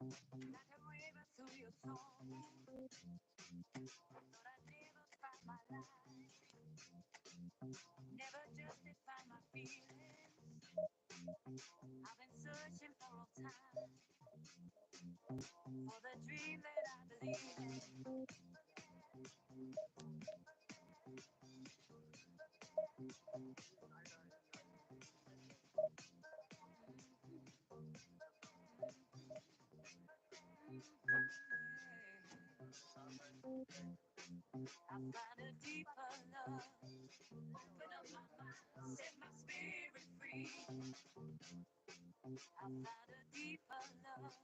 like a river through your soul. Thought I'd never find my life, never justify my feelings. I've been searching for all time for the dream that I believe in. I find a deeper love, open up my mind, set my spirit free. I find a deeper love,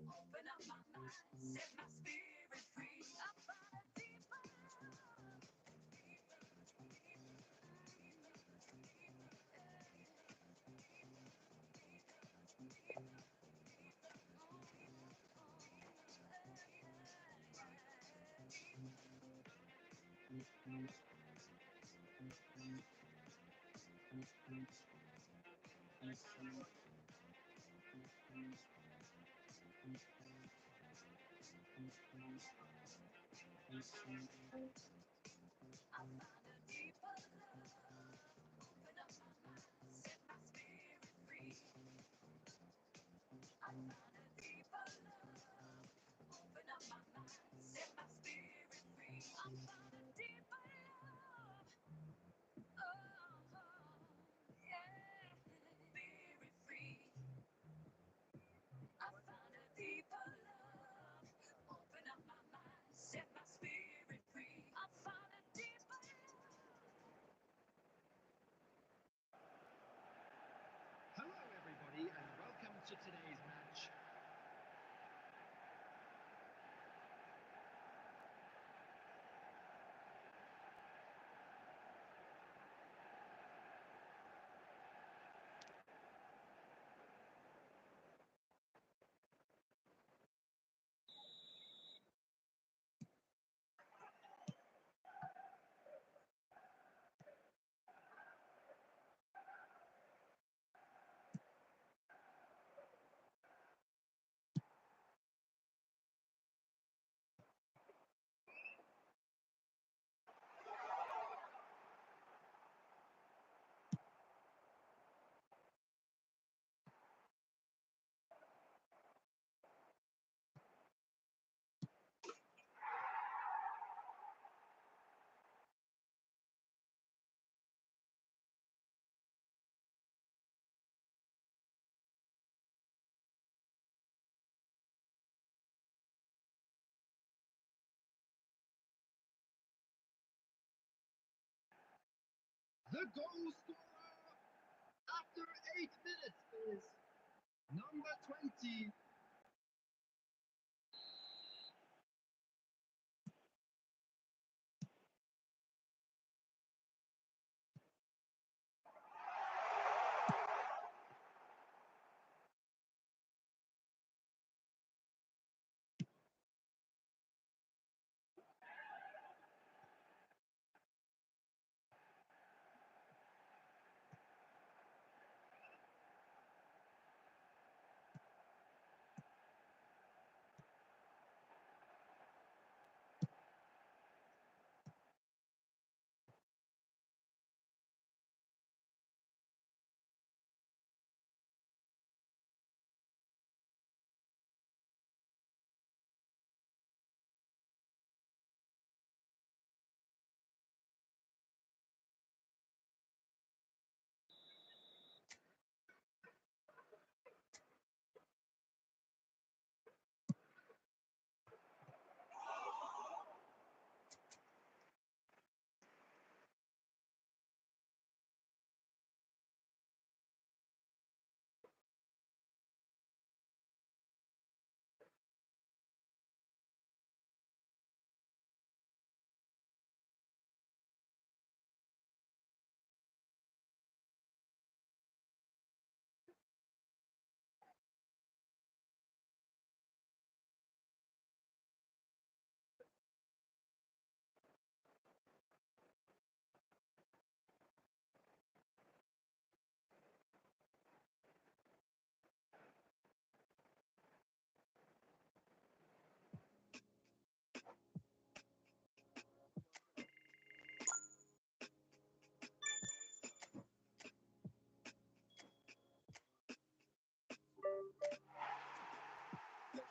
open up my mind, set my spirit free. I find a deeper love. I find a deeper love, open up my mind, set my spirit free. I found a deeper love, open up my mind, set my spirit free. I found a deeper love, oh, yeah, spirit free. I found a deeper love, open up my mind, set my spirit free. I found a deeper love. Hello everybody and welcome to today's match. The goal scorer after 8 minutes is number 20.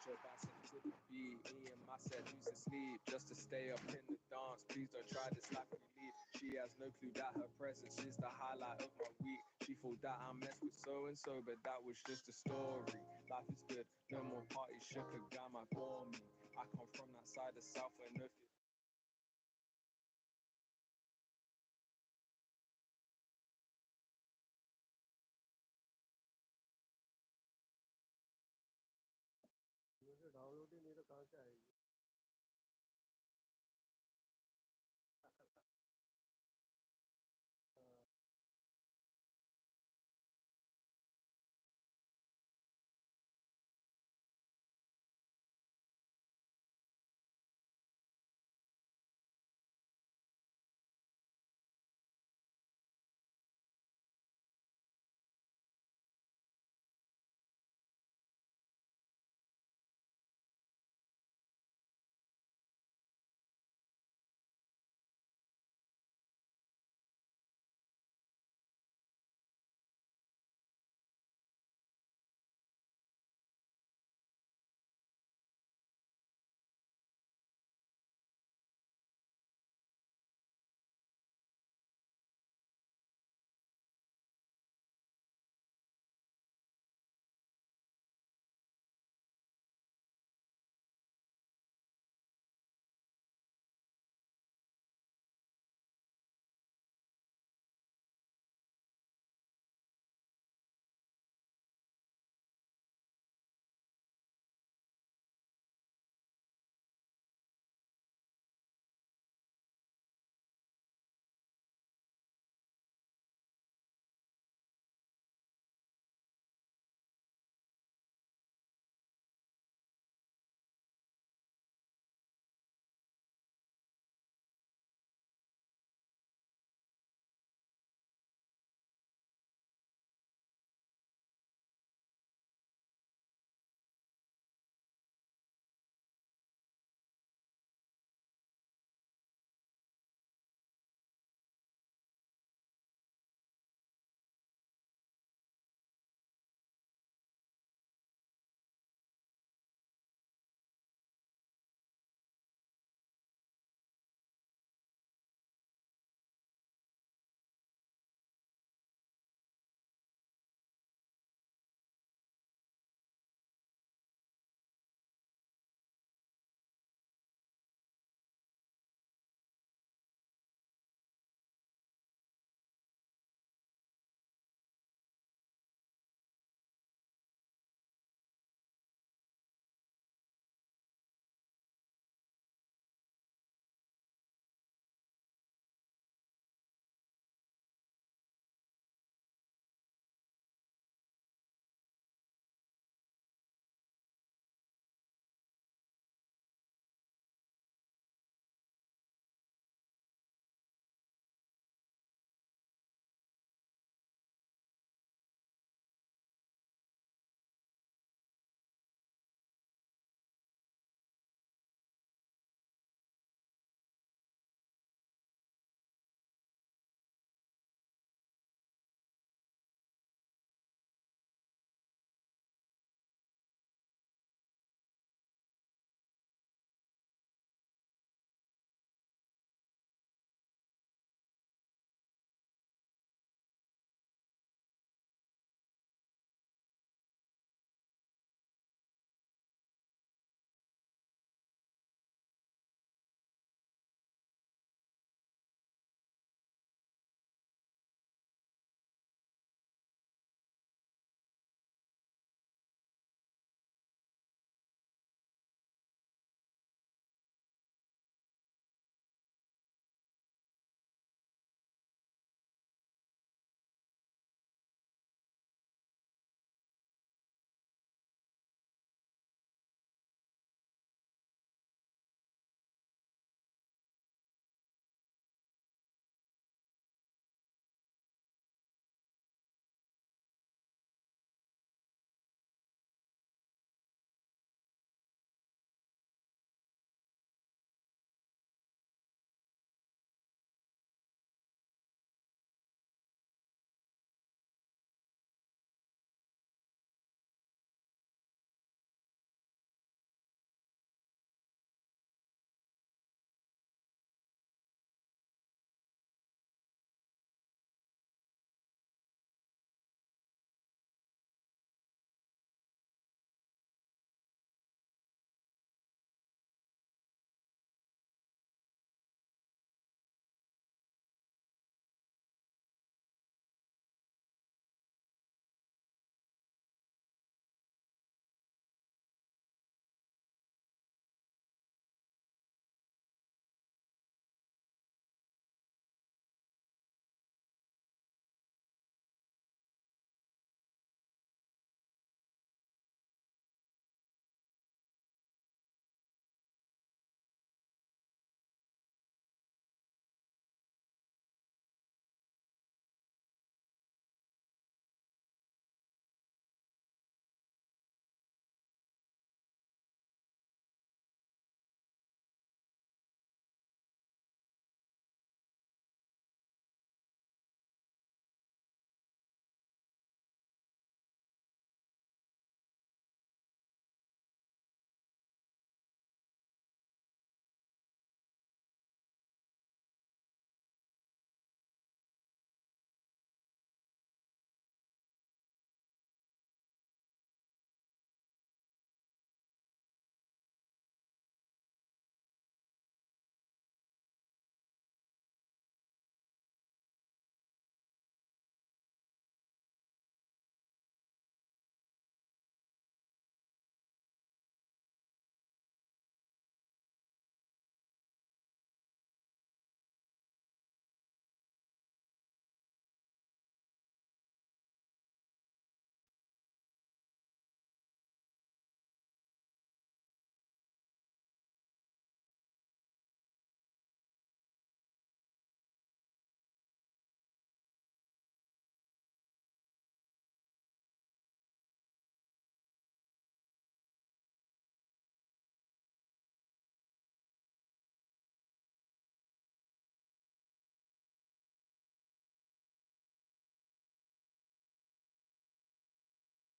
Your bicep couldn't be. Me and my set used to sleep just to stay up in the dance. Please don't try this life we lead. She has no clue that her presence is the highlight of my week. She thought that I messed with so and so, but that was just a story. Life is good, no more parties. Sugar guy might bore me. I come from that side of South where no मुझे download ही नहीं तो कहाँ से आएगी।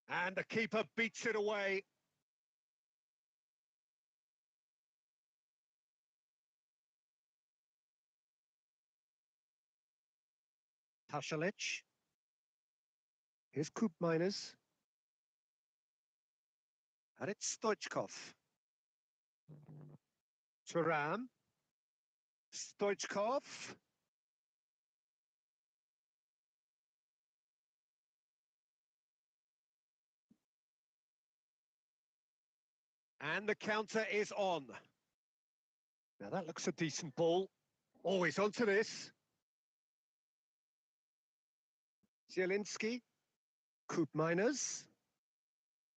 And the keeper beats it away. Pasalic. Here's Koopmeiners. And it's Stoichkov. Thuram. Stoichkov. And the counter is on. Now that looks a decent ball. Always onto this. Zielinski. Koopmeiners.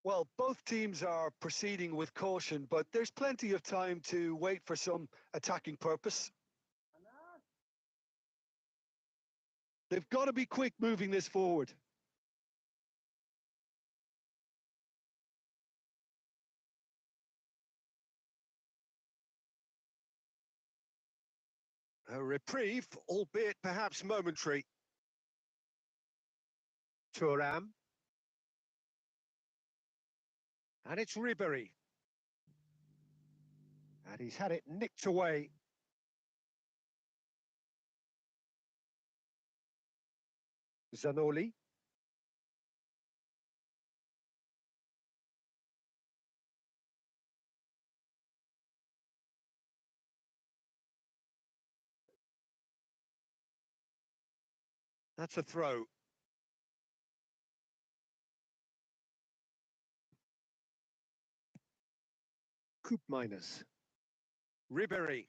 Well, both teams are proceeding with caution, but there's plenty of time to wait for some attacking purpose. They've got to be quick moving this forward. A reprieve, albeit perhaps momentary. Thuram. And it's Ribéry. And he's had it nicked away. Zanoli. That's a throw. Koopmeiners. Ribéry.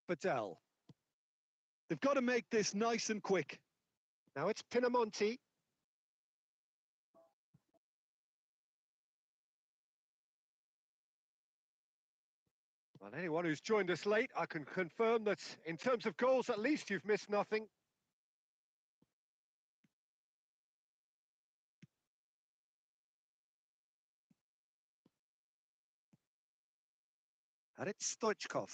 Badel. They've got to make this nice and quick. Now it's Pinamonti. Well, anyone who's joined us late, I can confirm that in terms of goals, at least you've missed nothing. And it's Stoichkov.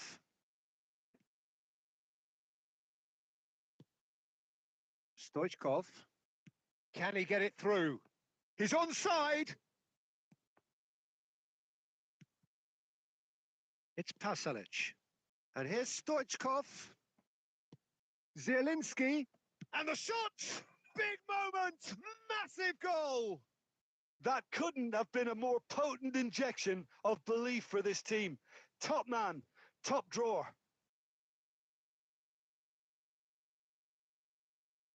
Stoichkov. Can he get it through? He's onside. It's Pasalic. And here's Stoichkov. Zielinski. And the shot! Big moment! Massive goal! That couldn't have been a more potent injection of belief for this team. Top man, top drawer.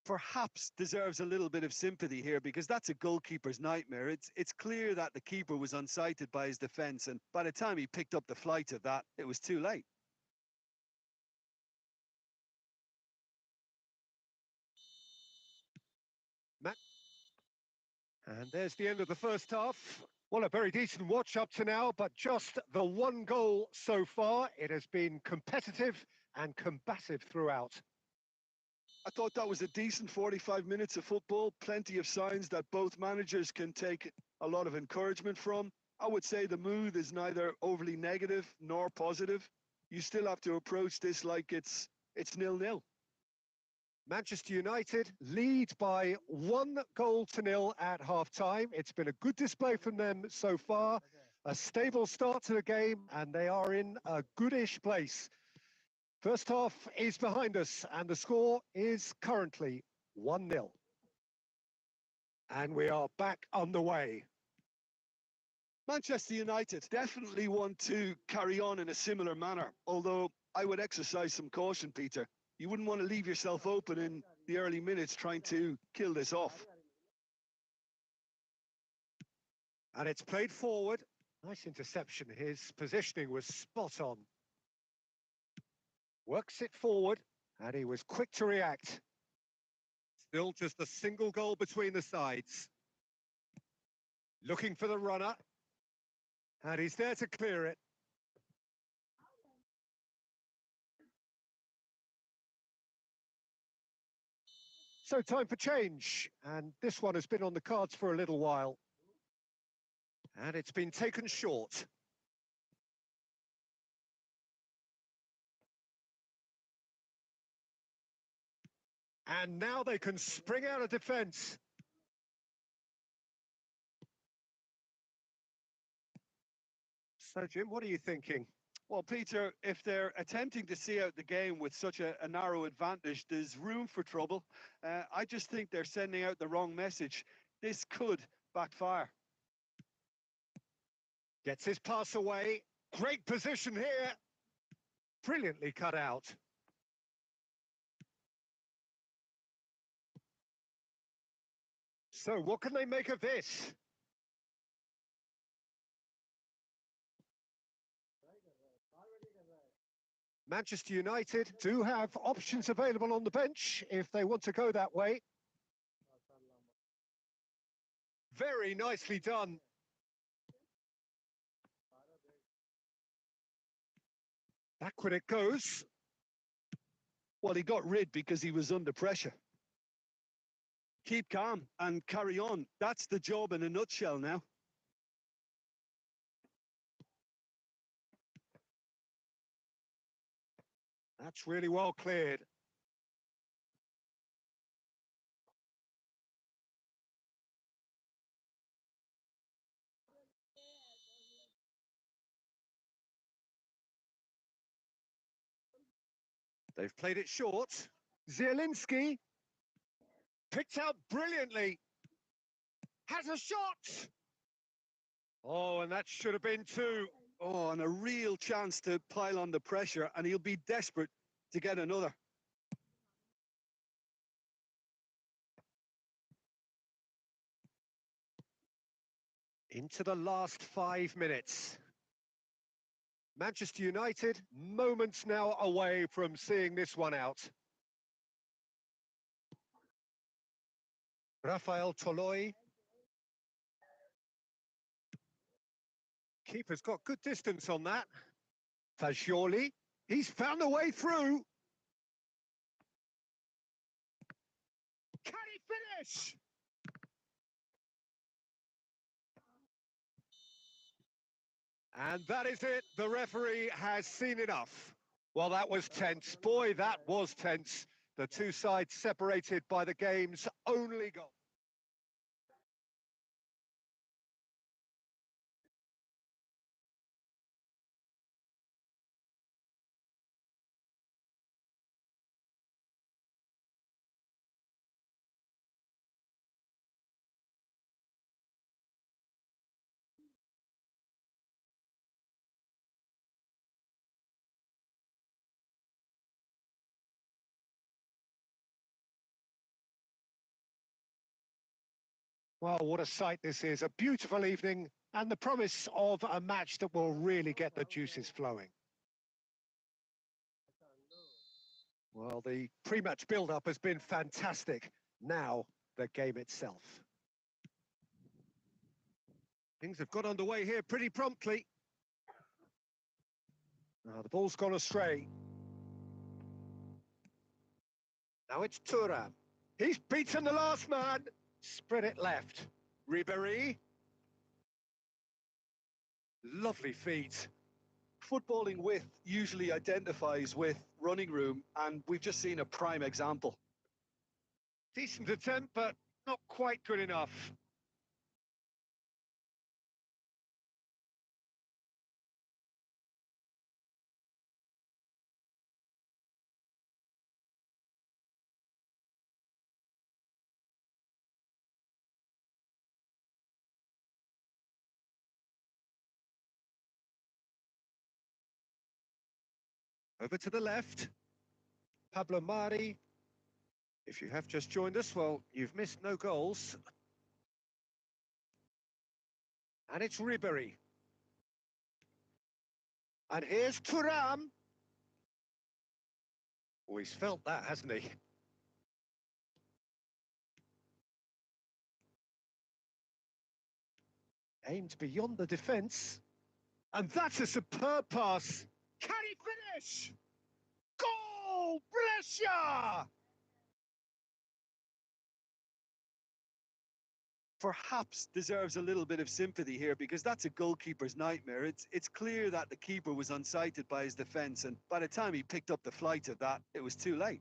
Perhaps deserves a little bit of sympathy here because that's a goalkeeper's nightmare. It's clear that the keeper was unsighted by his defence, and by the time he picked up the flight of that, it was too late. And there's the end of the first half. Well, a very decent watch up to now, but just the one goal so far. It has been competitive and combative throughout. I thought that was a decent 45 minutes of football. Plenty of signs that both managers can take a lot of encouragement from. I would say the mood is neither overly negative nor positive. You still have to approach this like it's 0-0. Manchester United lead by 1-0 at half-time. It's been a good display from them so far. A stable start to the game, and they are in a goodish place. First half is behind us, and the score is currently 1-0. And we are back on the way. Manchester United definitely want to carry on in a similar manner, although I would exercise some caution, Peter. You wouldn't want to leave yourself open in the early minutes trying to kill this off. And it's played forward. Nice interception. His positioning was spot on. Works it forward, and he was quick to react. Still just a single goal between the sides. Looking for the runner. And he's there to clear it. So time for change, and this one has been on the cards for a little while. And it's been taken short. And now they can spring out of defence. So, Jim, what are you thinking? Well, Peter, if they're attempting to see out the game with such a narrow advantage, there's room for trouble. I just think they're sending out the wrong message. This could backfire. Gets his pass away. Great position here. Brilliantly cut out. So what can they make of this? Manchester United do have options available on the bench if they want to go that way. Very nicely done. Backward it goes. Well, he got rid because he was under pressure. Keep calm and carry on. That's the job in a nutshell now. That's really well cleared. They've played it short. Zielinski picked out brilliantly. Has a shot. Oh, and that should have been two. Oh, and a real chance to pile on the pressure, and he'll be desperate to get another. Into the last 5 minutes. Manchester United, moments now away from seeing this one out. Rafael Toloi. Keeper's got good distance on that. Fagioli, he's found a way through. Can he finish? And that is it. The referee has seen enough. Well, that was tense. Boy, that was tense. The two sides separated by the game's only goal. Well, what a sight this is. A beautiful evening and the promise of a match that will really get the juices flowing. Well, the pre-match build-up has been fantastic. Now, the game itself. Things have got underway here pretty promptly. Now, the ball's gone astray. Now it's Thuram. He's beaten the last man. Spread it left. Ribéry. Lovely feet. Footballing width usually identifies with running room, and we've just seen a prime example. Decent attempt, but not quite good enough. Over to the left. Pablo Mari. If you have just joined us, well, you've missed no goals. And it's Ribéry. And here's Thuram. Oh, he's felt that, hasn't he? Aimed beyond the defence. And that's a superb pass. Can he finish? Goal! Brescia! Perhaps deserves a little bit of sympathy here, because that's a goalkeeper's nightmare. It's clear that the keeper was unsighted by his defence, and by the time he picked up the flight of that, it was too late.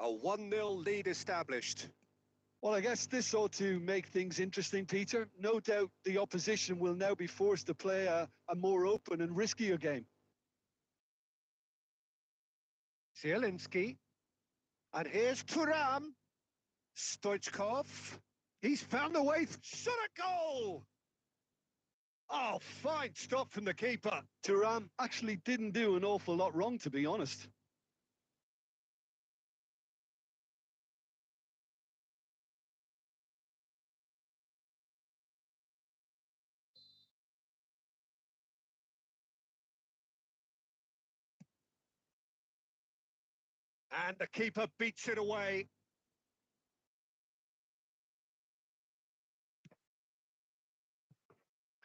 A 1-0 lead established. Well, I guess this ought to make things interesting, Peter. No doubt the opposition will now be forced to play a more open and riskier game. Zielinski. And here's Thuram. Stoichkov. He's found a way. Shot a goal! Oh, fine stop from the keeper. Thuram actually didn't do an awful lot wrong, to be honest. And the keeper beats it away.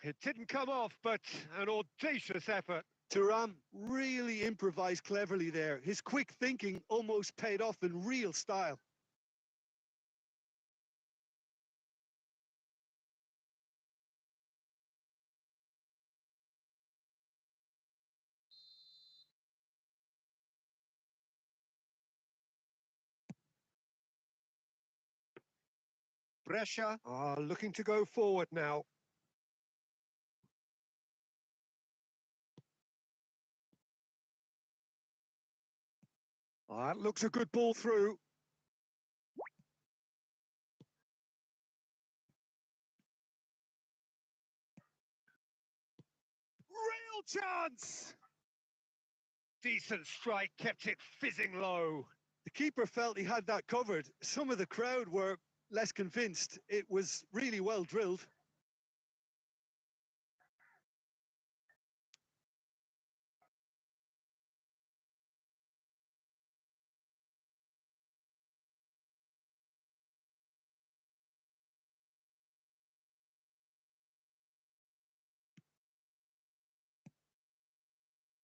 It didn't come off, but an audacious effort. Thuram really improvised cleverly there. His quick thinking almost paid off in real style. Brescia are looking to go forward now. That looks a good ball through. Real chance! Decent strike, kept it fizzing low. The keeper felt he had that covered. Some of the crowd were less convinced. It was really well drilled.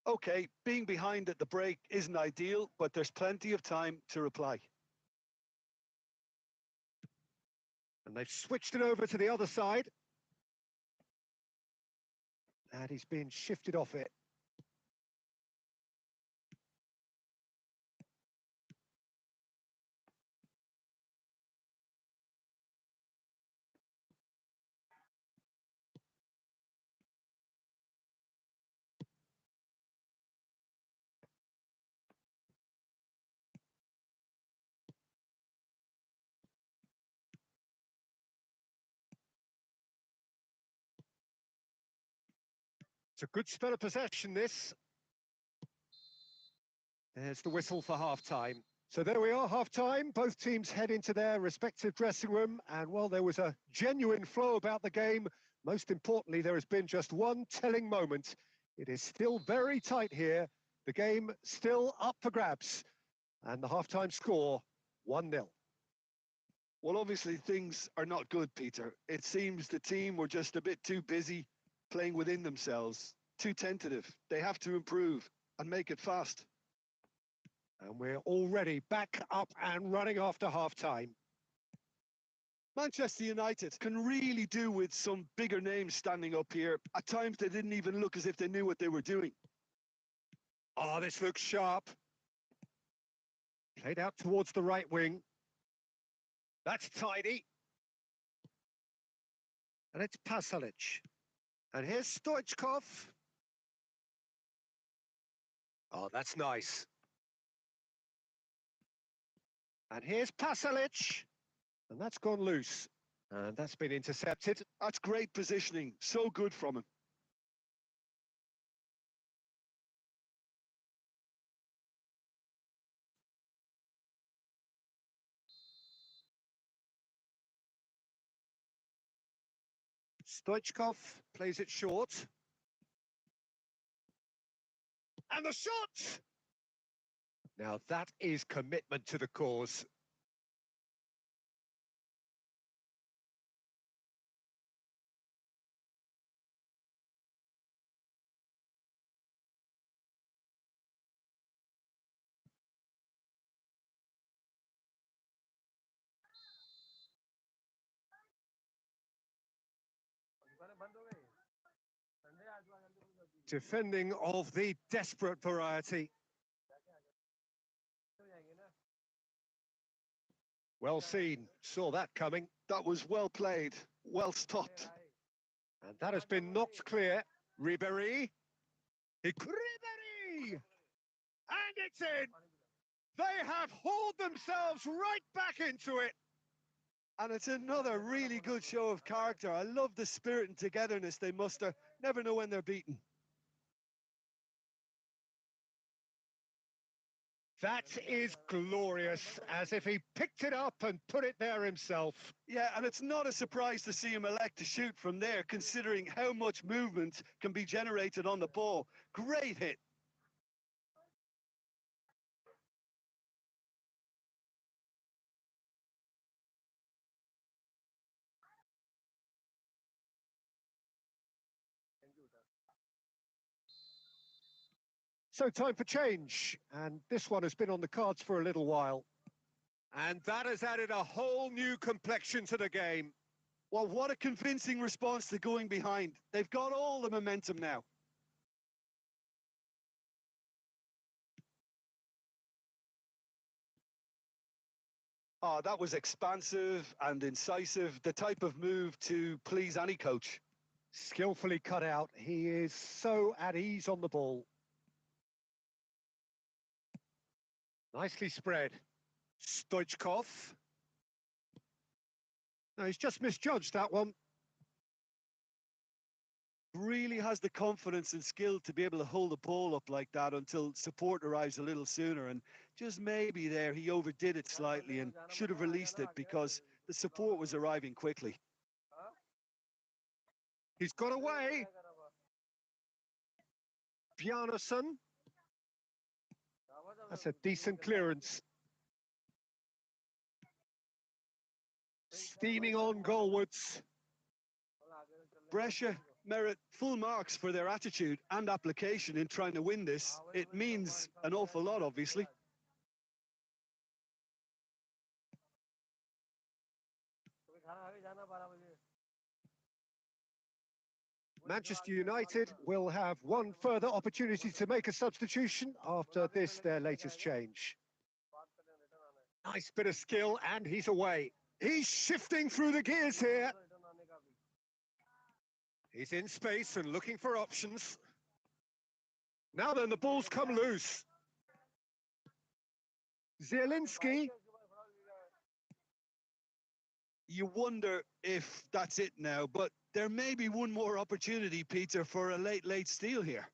Okay, being behind at the break isn't ideal, but there's plenty of time to reply. And they've switched it over to the other side. And he's been shifted off it. It's a good spell of possession, this. There's the whistle for half-time. So there we are, half-time. Both teams head into their respective dressing room. And while there was a genuine flow about the game, most importantly, there has been just one telling moment. It is still very tight here. The game still up for grabs. And the half-time score, 1-0. Well, obviously, things are not good, Peter. It seems the team were just a bit too busy playing within themselves, too tentative. They have to improve and make it fast. And we're already back up and running after half-time. Manchester United can really do with some bigger names standing up here. At times, they didn't even look as if they knew what they were doing. Oh, this looks sharp. Played out towards the right wing. That's tidy. And it's Pasalic. And here's Stoichkov. Oh, that's nice. And here's Pasalic. And that's gone loose. And that's been intercepted. That's great positioning. So good from him. Stoichkov plays it short. And the shot! Now that is commitment to the cause. Defending of the desperate variety. Well seen, saw that coming. That was well played, well stopped. And that has been knocked clear. Ribéry. Ribéry! And it's in! They have hauled themselves right back into it. And it's another really good show of character. I love the spirit and togetherness they muster. Never know when they're beaten. That is glorious, as if he picked it up and put it there himself. Yeah, and it's not a surprise to see him elect to shoot from there, considering how much movement can be generated on the ball. Great hit. So time for change, and this one has been on the cards for a little while. And that has added a whole new complexion to the game. Well, what a convincing response to going behind. They've got all the momentum now. Oh, that was expansive and incisive, the type of move to please any coach. Skillfully cut out. He is so at ease on the ball. Nicely spread. Stoichkov. No, he's just misjudged that one. Really has the confidence and skill to be able to hold the ball up like that until support arrives a little sooner. And just maybe there he overdid it slightly and should have released it because the support was arriving quickly. He's got away. Bjarnason. That's a decent clearance. Steaming on goalwards. Brescia merit full marks for their attitude and application in trying to win this. It means an awful lot, obviously. Manchester United will have one further opportunity to make a substitution after this, their latest change. Nice bit of skill, and he's away. He's shifting through the gears here. He's in space and looking for options. Now then, the ball's come loose. Zielinski. You wonder if that's it now, but there may be one more opportunity, Peter, for a late steal here.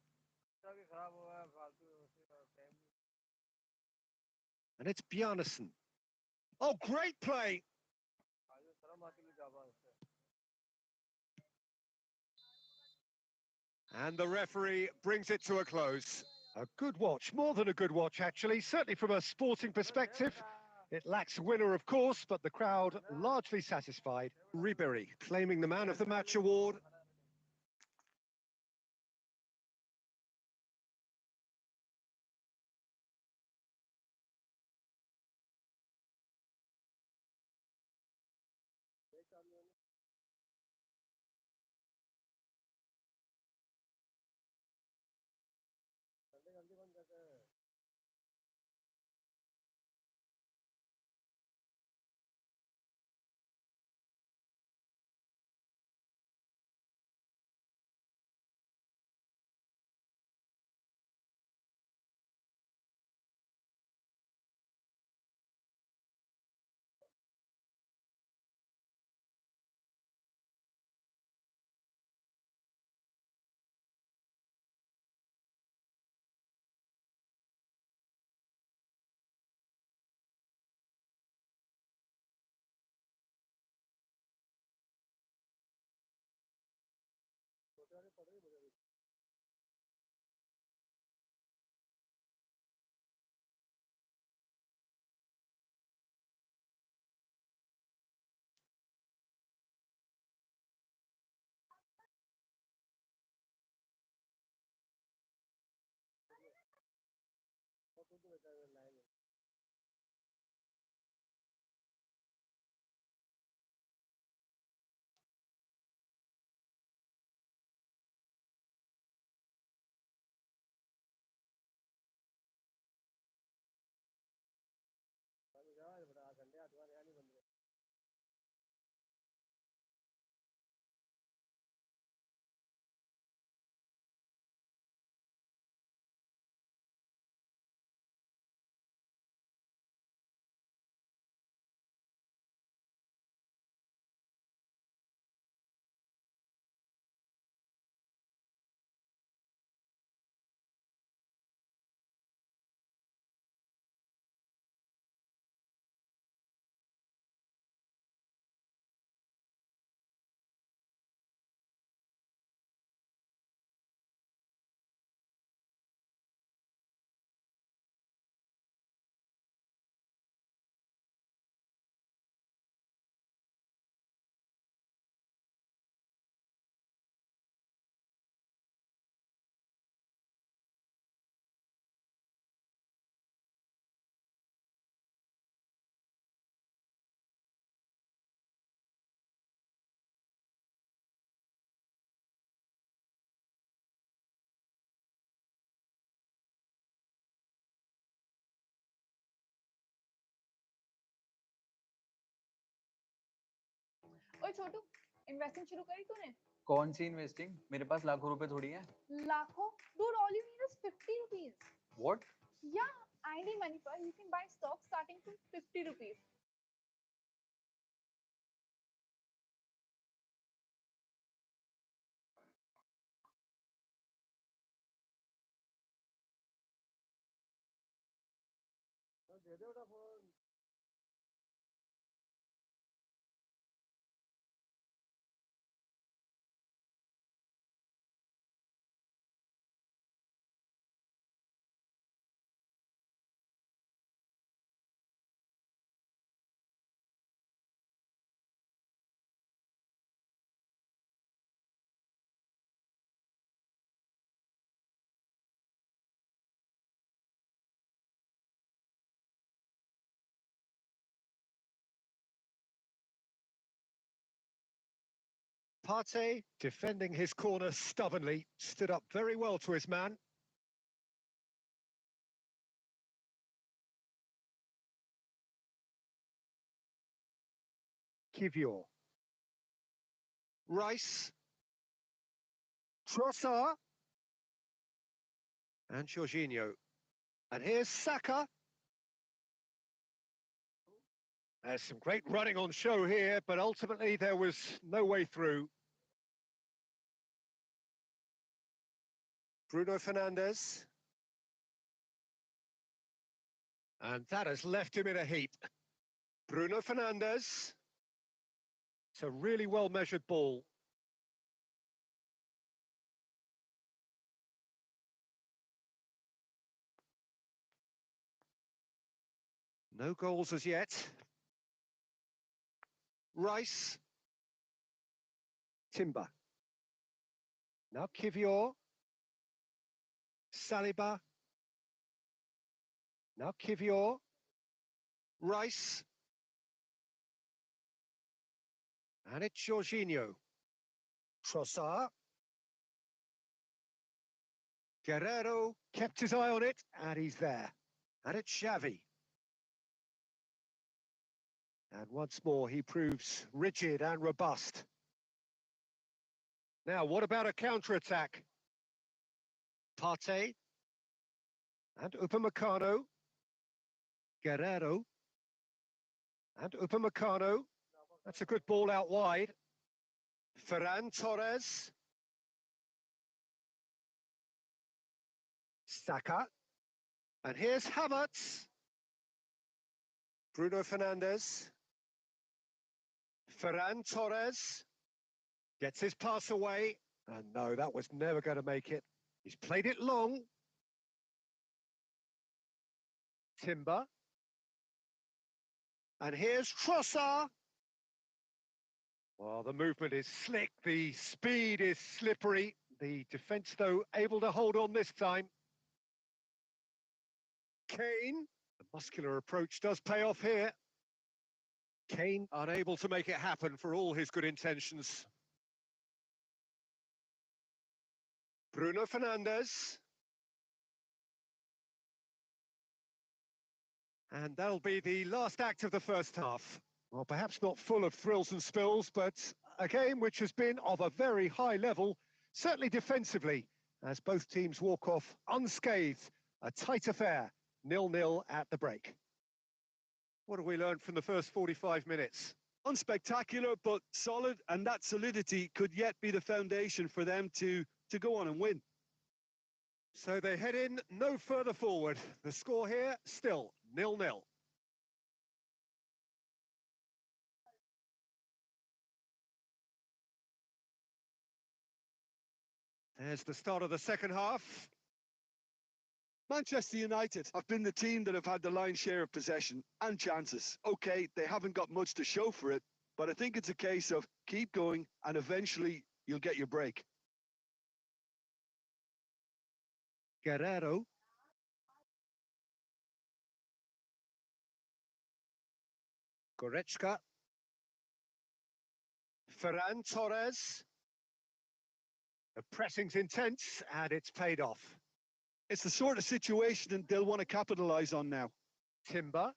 And it's Bjarnason. Oh, great play. And the referee brings it to a close. A good watch, more than a good watch, actually. Certainly from a sporting perspective. It lacks a winner, of course, but the crowd largely satisfied. Ribéry claiming the Man of the Match award. Chhotu investing शुरू करी तूने? कौन सी investing? मेरे पास लाखों रुपए थोड़ी है। लाखों? Dude, all you need is 50 rupees. What? Yeah, I need money for you can buy stocks starting from 50 rupees. दे दे बेटा phone. Partey, defending his corner stubbornly, stood up very well to his man. Kivior. Rice. Trossard. And Jorginho. And here's Saka. There's some great running on show here, but ultimately there was no way through. Bruno Fernandes. And that has left him in a heap. Bruno Fernandes. It's a really well-measured ball. No goals as yet. Rice. Timber. Now Kivior. Saliba. Now Kivior. Rice. And it's Jorginho. Trossard. Guerrero kept his eye on it, and he's there. And it's Xavi. And once more, he proves rigid and robust. Now, what about a counter-attack? Partey. And Upamecano. Guerrero. And Upamecano. That's a good ball out wide. Ferran Torres. Saka. And here's Havertz. Bruno Fernandes. Ferran Torres. Gets his pass away. And no, that was never going to make it. He's played it long. Timber. And here's Trossard. Well, the movement is slick. The speed is slippery. The defence, though, able to hold on this time. Kane. The muscular approach does pay off here. Kane unable to make it happen for all his good intentions. Bruno Fernandes. And that'll be the last act of the first half. Well, perhaps not full of thrills and spills, but a game which has been of a very high level, certainly defensively, as both teams walk off unscathed. A tight affair, 0-0 at the break. What have we learned from the first 45 minutes? Unspectacular, but solid, and that solidity could yet be the foundation for them to go on and win. So they head in no further forward. The score here, still 0-0. There's the start of the second half. Manchester United have been the team that have had the lion's share of possession and chances. Okay, they haven't got much to show for it, but I think it's a case of keep going and eventually you'll get your break. Guerrero. Goretzka. Ferran Torres. The pressing's intense and it's paid off. It's the sort of situation they'll want to capitalise on now. Timber.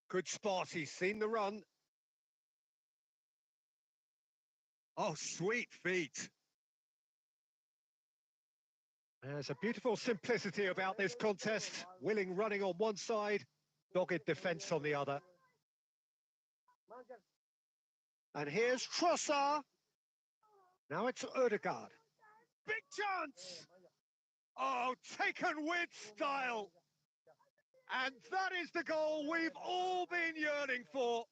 Good spot, he's seen the run. Oh, sweet feet. There's a beautiful simplicity about this contest. Willing running on one side, dogged defence on the other. And here's Trossard. Now it's Odegaard. Big chance! Oh, taken with style. And that is the goal we've all been yearning for.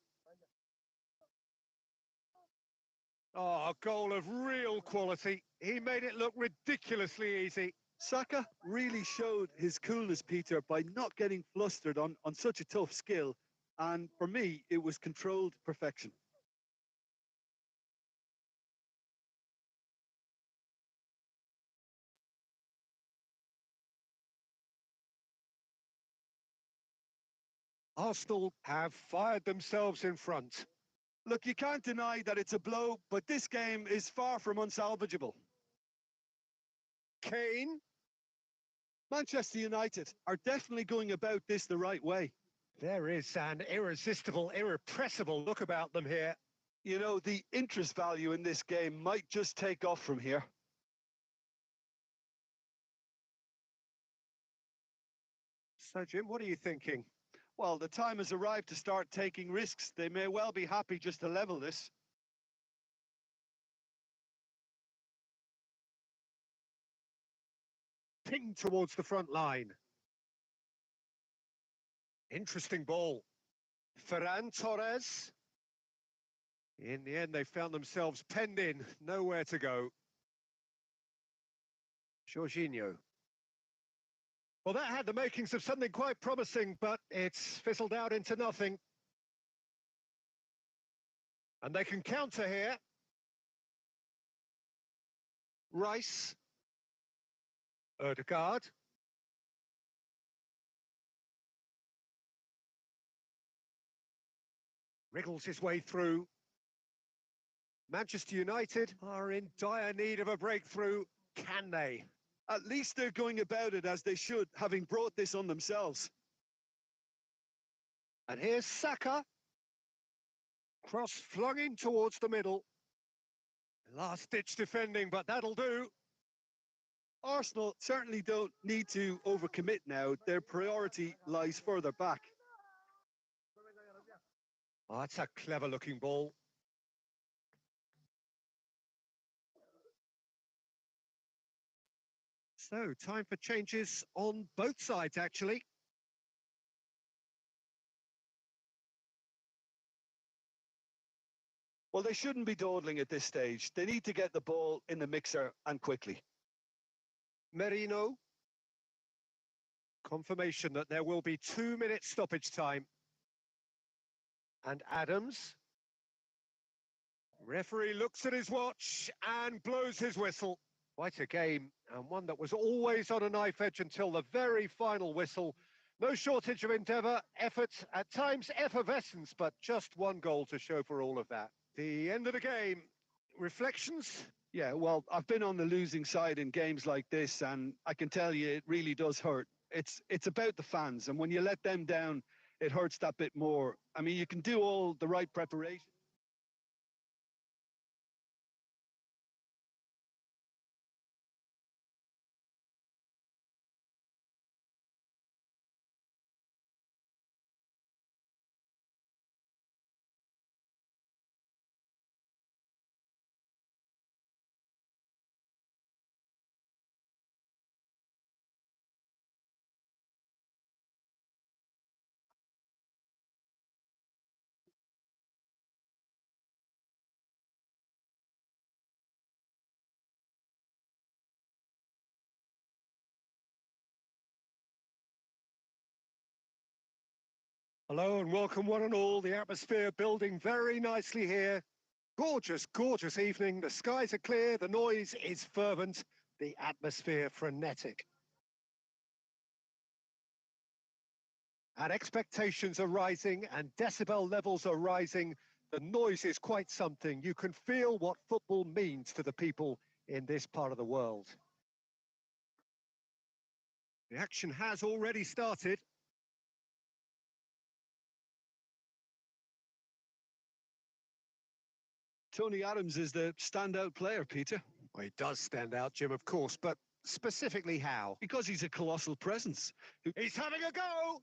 Oh, a goal of real quality. He made it look ridiculously easy. Saka really showed his coolness, Peter, by not getting flustered on such a tough skill. And for me, it was controlled perfection. Arsenal have fired themselves in front. Look, you can't deny that it's a blow, but this game is far from unsalvageable. Kane. Manchester United are definitely going about this the right way. There is an irresistible, irrepressible look about them here. You know, the interest value in this game might just take off from here. So, Jim, what are you thinking? Well, the time has arrived to start taking risks. They may well be happy just to level this. Ping towards the front line. Interesting ball. Ferran Torres. In the end, they found themselves penned in, nowhere to go. Jorginho. Well, that had the makings of something quite promising, but it's fizzled out into nothing. And they can counter here. Rice. Odegaard. Wriggles his way through. Manchester United are in dire need of a breakthrough. Can they? At least they're going about it as they should, having brought this on themselves. And here's Saka. Cross flung in towards the middle. Last-ditch defending, but that'll do. Arsenal certainly don't need to overcommit now. Their priority lies further back. Oh, that's a clever-looking ball. So, time for changes on both sides, actually. Well, they shouldn't be dawdling at this stage. They need to get the ball in the mixer and quickly. Merino. Confirmation that there will be 2 minutes stoppage time. And Adams. Referee looks at his watch and blows his whistle. Quite a game, and one that was always on a knife edge until the very final whistle. No shortage of endeavour, effort, at times effervescence, but just one goal to show for all of that. The end of the game. Reflections? Yeah, well, I've been on the losing side in games like this, and I can tell you it really does hurt. It's about the fans, and when you let them down, it hurts that bit more. I mean, you can do all the right preparation. Hello and welcome one and all. The atmosphere building very nicely here. Gorgeous, gorgeous evening. The skies are clear, the noise is fervent, the atmosphere frenetic. And expectations are rising and decibel levels are rising. The noise is quite something. You can feel what football means to the people in this part of the world. The action has already started. Tony Adams is the standout player, Peter. Well, he does stand out, Jim, of course, but specifically how? Because he's a colossal presence. He's having a go!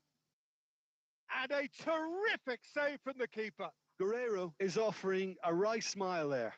And a terrific save from the keeper. Guerrero is offering a wry smile there.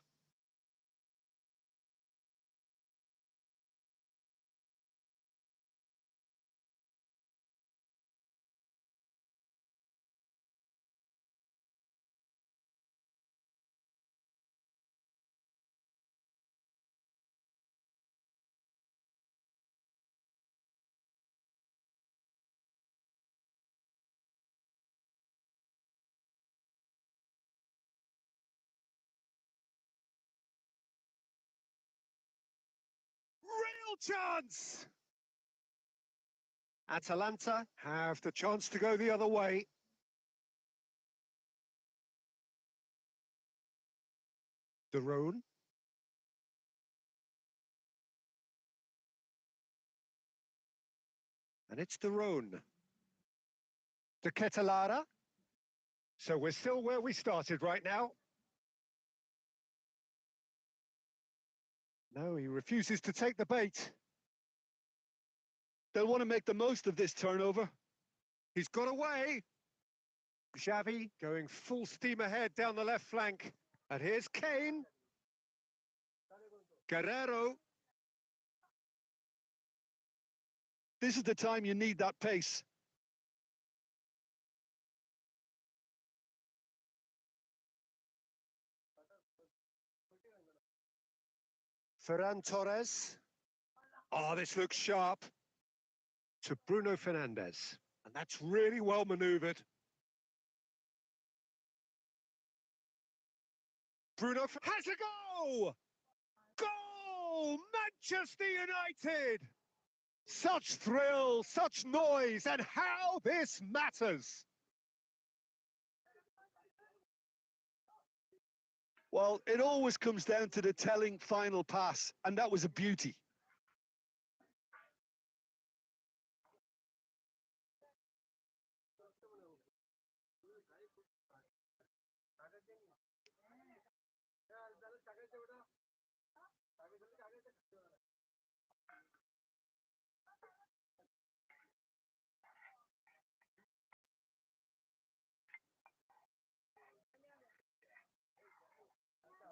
Real chance! Atalanta have the chance to go the other way. De Roon. And it's De Roon. De Ketelara. So we're still where we started right now. No, he refuses to take the bait. They'll want to make the most of this turnover. He's got away. Xavi going full steam ahead down the left flank. And here's Kane. Guerrero. This is the time you need that pace. Ferran Torres. Oh, this looks sharp. To Bruno Fernandes. And that's really well manoeuvred. Bruno has a go! Goal! Manchester United! Such thrill, such noise, and how this matters! Well, it always comes down to the telling final pass, and that was a beauty.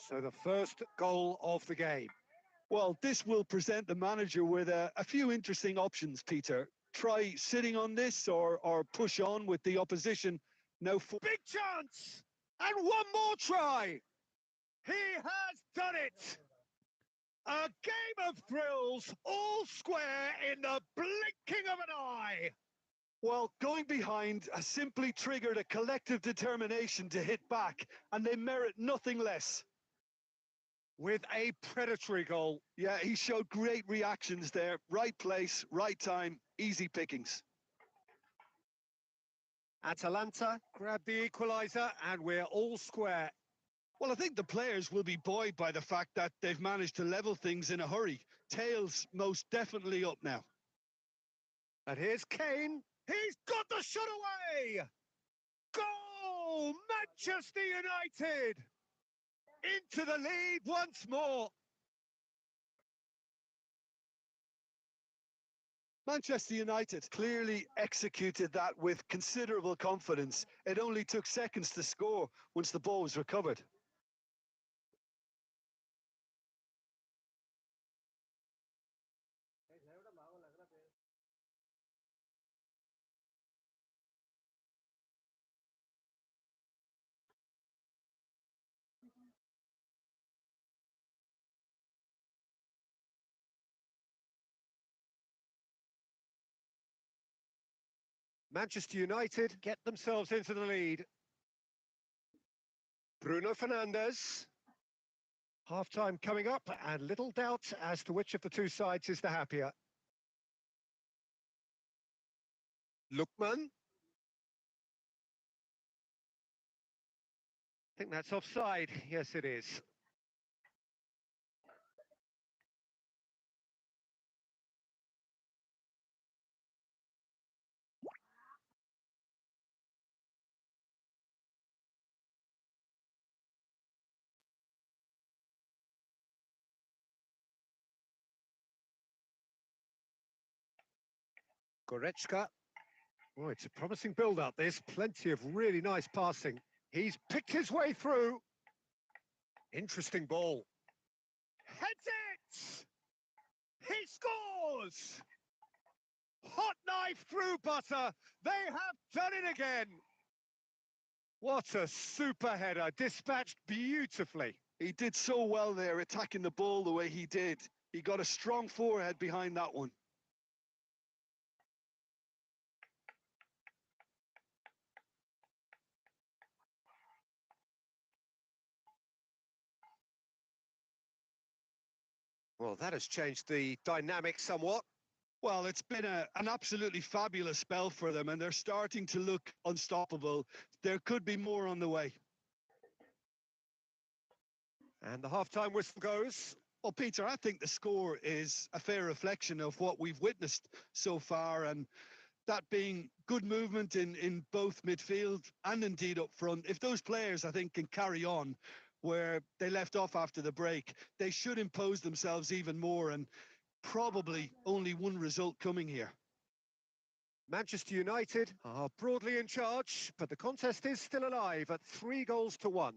So the first goal of the game. Well, this will present the manager with a few interesting options, Peter. Try sitting on this or push on with the opposition. Now for Big chance! And one more try! He has done it! A game of thrills, all square in the blinking of an eye! Well, going behind has simply triggered a collective determination to hit back, and they merit nothing less. With a predatory goal. Yeah, he showed great reactions there. Right place, right time, easy pickings. Atalanta grab the equaliser, and we're all square. Well, I think the players will be buoyed by the fact that they've managed to level things in a hurry. Tails most definitely up now. And here's Kane. He's got the shot away! Goal! Manchester United! Into the lead once more. Manchester United clearly executed that with considerable confidence. It only took seconds to score once the ball was recovered. Manchester United get themselves into the lead. Bruno Fernandes. Half-time coming up, and little doubt as to which of the two sides is the happier. Lookman. I think that's offside. Yes, it is. Goretzka. Oh, it's a promising build-up, this. Plenty of really nice passing. He's picked his way through. Interesting ball. Heads it! He scores! Hot knife through butter. They have done it again. What a super header, dispatched beautifully. He did so well there, attacking the ball the way he did. He got a strong forehead behind that one. Well, that has changed the dynamic somewhat. Well, it's been an absolutely fabulous spell for them, and they're starting to look unstoppable. There could be more on the way. And the half-time whistle goes. Well, Peter, I think the score is a fair reflection of what we've witnessed so far, and that being good movement in both midfield and indeed up front. If those players, I think, can carry on where they left off after the break, they should impose themselves even more, and probably only one result coming here. Manchester United are broadly in charge, but the contest is still alive at 3-1.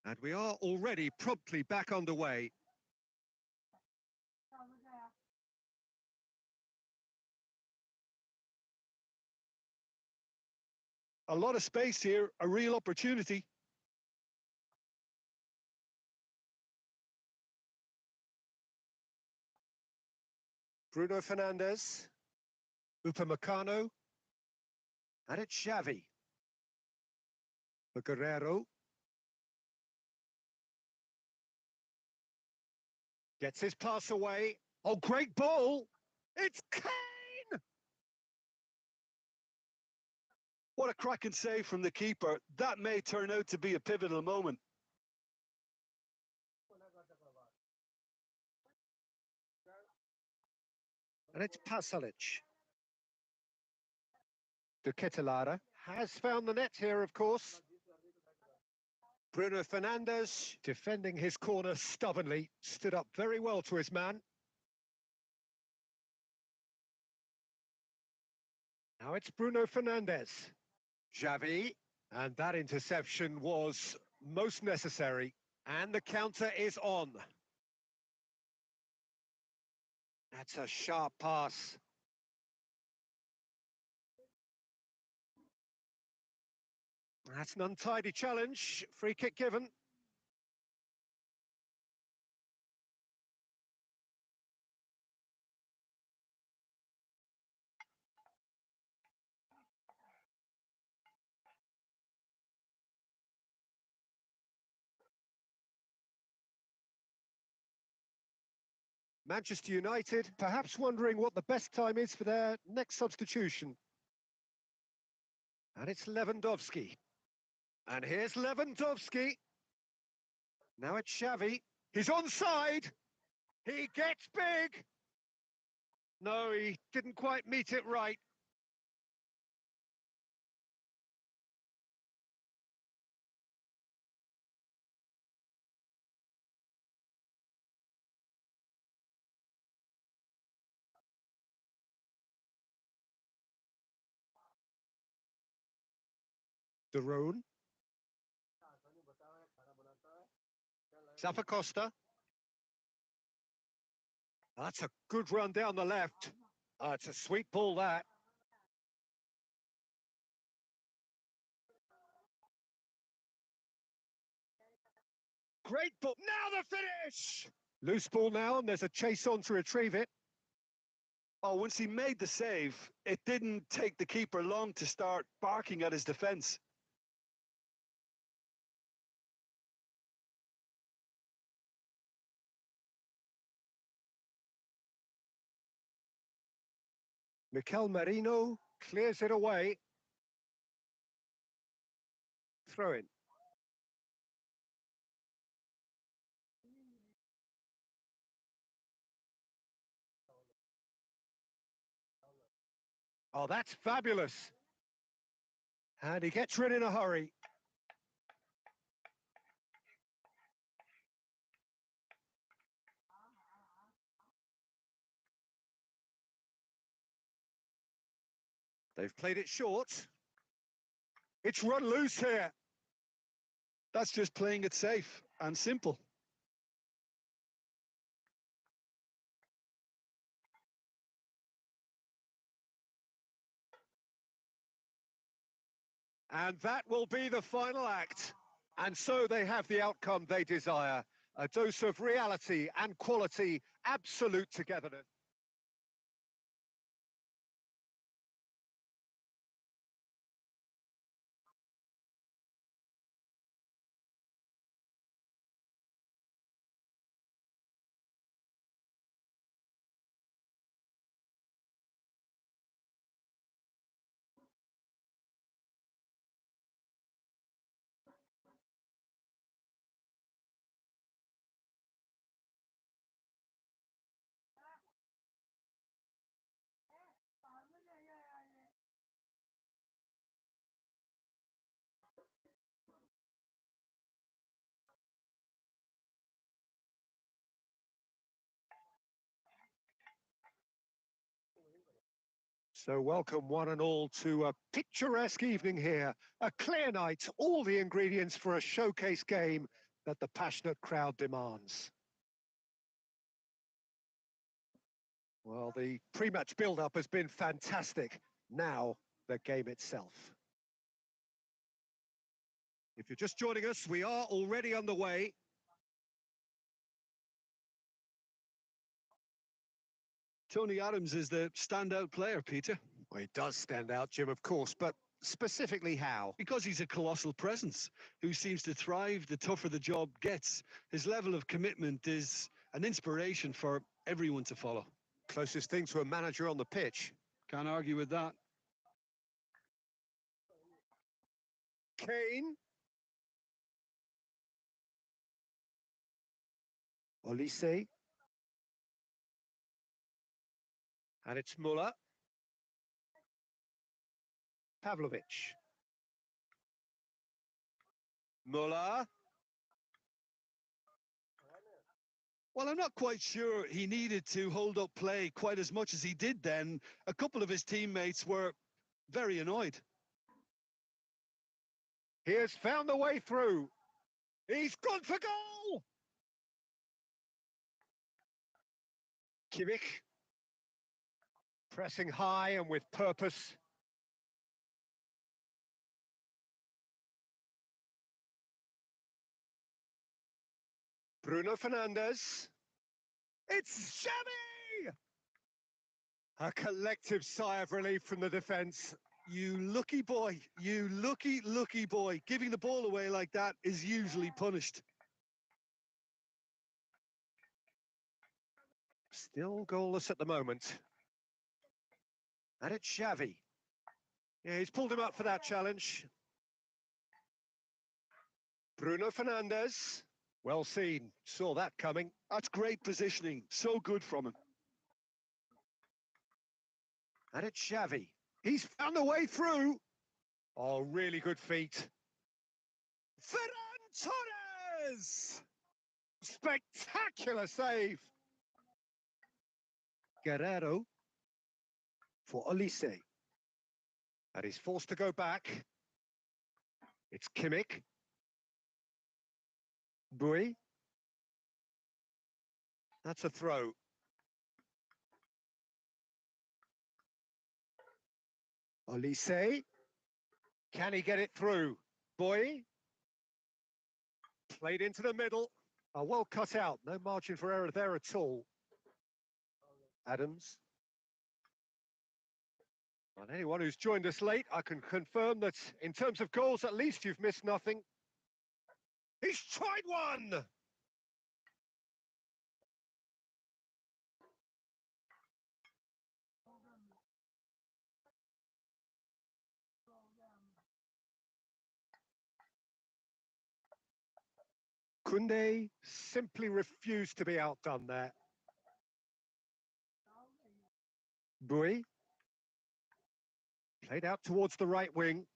And we are already promptly back underway. A lot of space here, a real opportunity. Bruno Fernandes, Upamecano, and it's Xavi. For Guerrero. Gets his pass away. Oh, great ball! It's Kane! What a cracking save from the keeper. That may turn out to be a pivotal moment. And it's Pasalic. De Ketelaere has found the net here, of course. Bruno Fernandes, defending his corner stubbornly, stood up very well to his man. Now it's Bruno Fernandes. Xavi, and that interception was most necessary. And the counter is on. That's a sharp pass. That's an untidy challenge. Free kick given. Manchester United perhaps wondering what the best time is for their next substitution. And it's Lewandowski. And here's Lewandowski. Now it's Xavi. He's onside. He gets big. No, he didn't quite meet it right. De Roon. Zappacosta. That's a good run down the left. It's a sweet ball, that. Great ball. Now the finish! Loose ball now, and there's a chase on to retrieve it. Oh, once he made the save, it didn't take the keeper long to start barking at his defence. Mikel Merino clears it away. Throw in. Oh, that's fabulous. And he gets rid in a hurry. They've played it short. It's run loose here. That's just playing it safe and simple. And that will be the final act. And so they have the outcome they desire. A dose of reality and quality, absolute togetherness. So welcome one and all to a picturesque evening here. A clear night, all the ingredients for a showcase game that the passionate crowd demands. Well, the pre-match build-up has been fantastic. Now, the game itself. If you're just joining us, we are already underway. Tony Adams is the standout player, Peter. Well, he does stand out, Jim, of course, but specifically how? Because he's a colossal presence who seems to thrive the tougher the job gets. His level of commitment is an inspiration for everyone to follow. Closest thing to a manager on the pitch. Can't argue with that. Kane. Olise. And it's Muller. Pavlovic. Muller. Well, I'm not quite sure he needed to hold up play quite as much as he did then. A couple of his teammates were very annoyed. He has found the way through. He's gone for goal! Kimmich. Pressing high and with purpose. Bruno Fernandes. It's Xavi! A collective sigh of relief from the defence. You lucky boy, you lucky boy. Giving the ball away like that is usually punished. Still goalless at the moment. And it's Xavi. Yeah, he's pulled him up for that challenge. Bruno Fernandes. Well seen. Saw that coming. That's great positioning. So good from him. And it's Xavi. He's found the way through. Oh, really good feet. Ferran Torres! Spectacular save. Guerrero for Olise. And he's forced to go back. It's Kimmich. Bui. That's a throw. Olise. Can he get it through? Bui. Played into the middle. Oh, well cut out. No margin for error there at all. Adams. And anyone who's joined us late, I can confirm that in terms of goals, at least you've missed nothing. He's tried one! Koundé simply refused to be outdone there. Bui. Played out towards the right wing.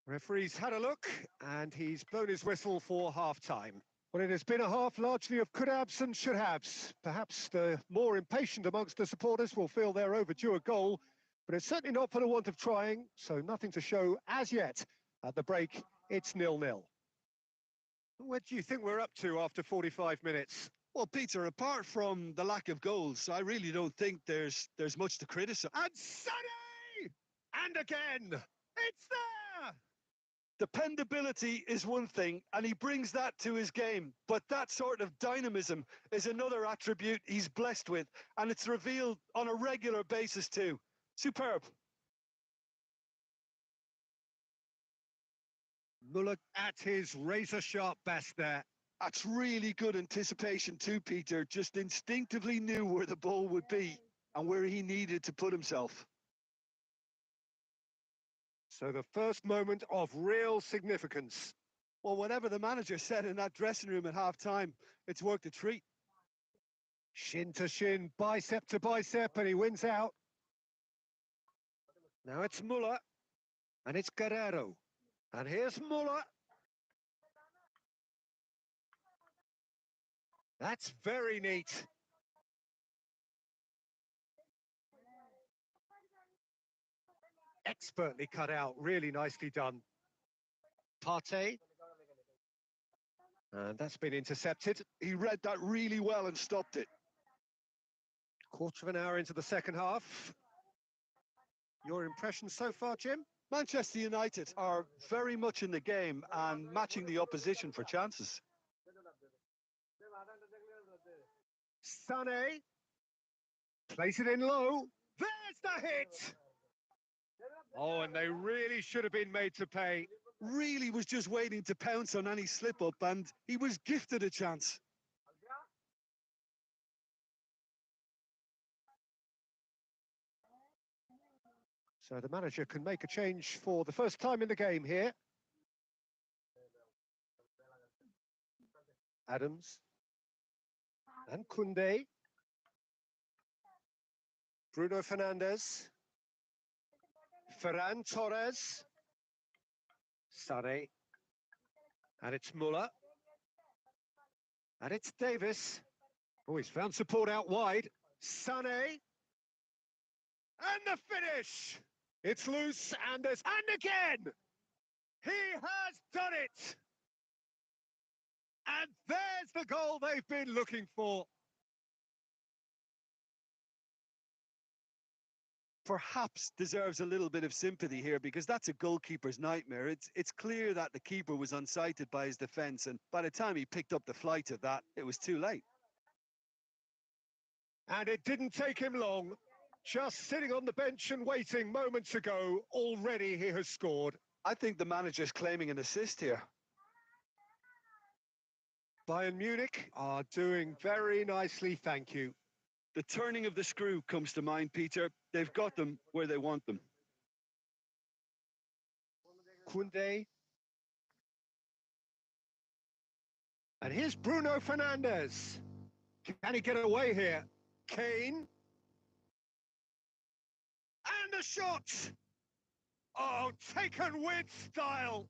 Referee's had a look, and he's blown his whistle for half-time. Well, it has been a half largely of could-haves and should-haves. Perhaps the more impatient amongst the supporters will feel they're overdue a goal, but it's certainly not for the want of trying, so nothing to show as yet. At the break, it's 0-0. What do you think we're up to after 45 minutes? Well, Peter, apart from the lack of goals, I really don't think there's much to criticise. And Sonny! And again! It's there! Dependability is one thing, and he brings that to his game. But that sort of dynamism is another attribute he's blessed with, and it's revealed on a regular basis too. Superb. Muller at his razor-sharp best there. That's really good anticipation too, Peter. Just instinctively knew where the ball would be and where he needed to put himself. So the first moment of real significance. Well, whatever the manager said in that dressing room at half-time, it's worked a treat. Shin to shin, bicep to bicep, and he wins out. Now it's Muller, and it's Guerrero. And here's Muller. That's very neat. Expertly cut out, really nicely done. Partey. And that's been intercepted. He read that really well and stopped it. Quarter of an hour into the second half. Your impression so far, Jim? Manchester United are very much in the game and matching the opposition for chances. Sané. Place it in low. There's the hit! Oh, and they really should have been made to pay. Really was just waiting to pounce on any slip-up, and he was gifted a chance. So the manager can make a change for the first time in the game here. Adams. And Koundé. Bruno Fernandes. Ferran Torres. Sané. And it's Muller. And it's Davis. Oh, he's found support out wide. Sané. And the finish! It's loose, and there's... And again! He has done it! And there's the goal they've been looking for. Perhaps deserves a little bit of sympathy here, because that's a goalkeeper's nightmare. It's clear that the keeper was unsighted by his defence, and by the time he picked up the flight of that, it was too late. And it didn't take him long. Just sitting on the bench and waiting moments ago, already he has scored. I think the manager's claiming an assist here. Bayern Munich are doing very nicely, thank you. The turning of the screw comes to mind, Peter. They've got them where they want them. Koundé. And here's Bruno Fernandes. Can he get away here? Kane. And the shot! Oh, taken with style!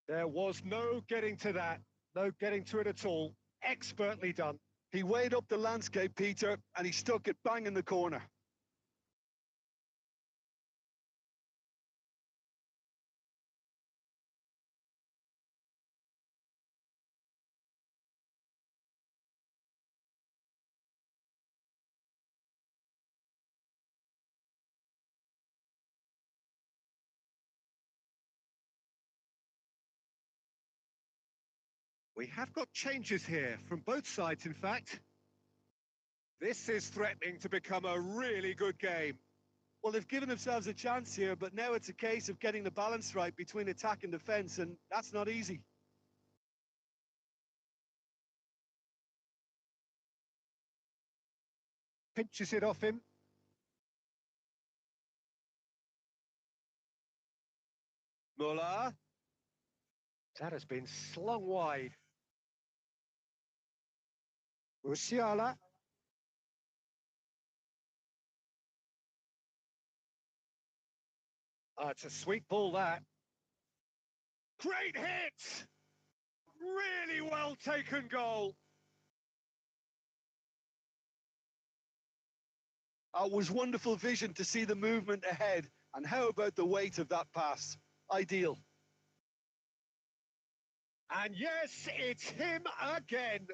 There was no getting to that. No getting to it at all. Expertly done. He weighed up the landscape, Peter, and he stuck it bang in the corner. We have got changes here from both sides, in fact. This is threatening to become a really good game. Well, they've given themselves a chance here, but now it's a case of getting the balance right between attack and defence, and that's not easy. Pinches it off him. Muller. That has been slung wide. Musiala. It's a sweet ball, that. Great hit! Really well taken goal. It was wonderful vision to see the movement ahead. And how about the weight of that pass? Ideal. And yes, it's him again.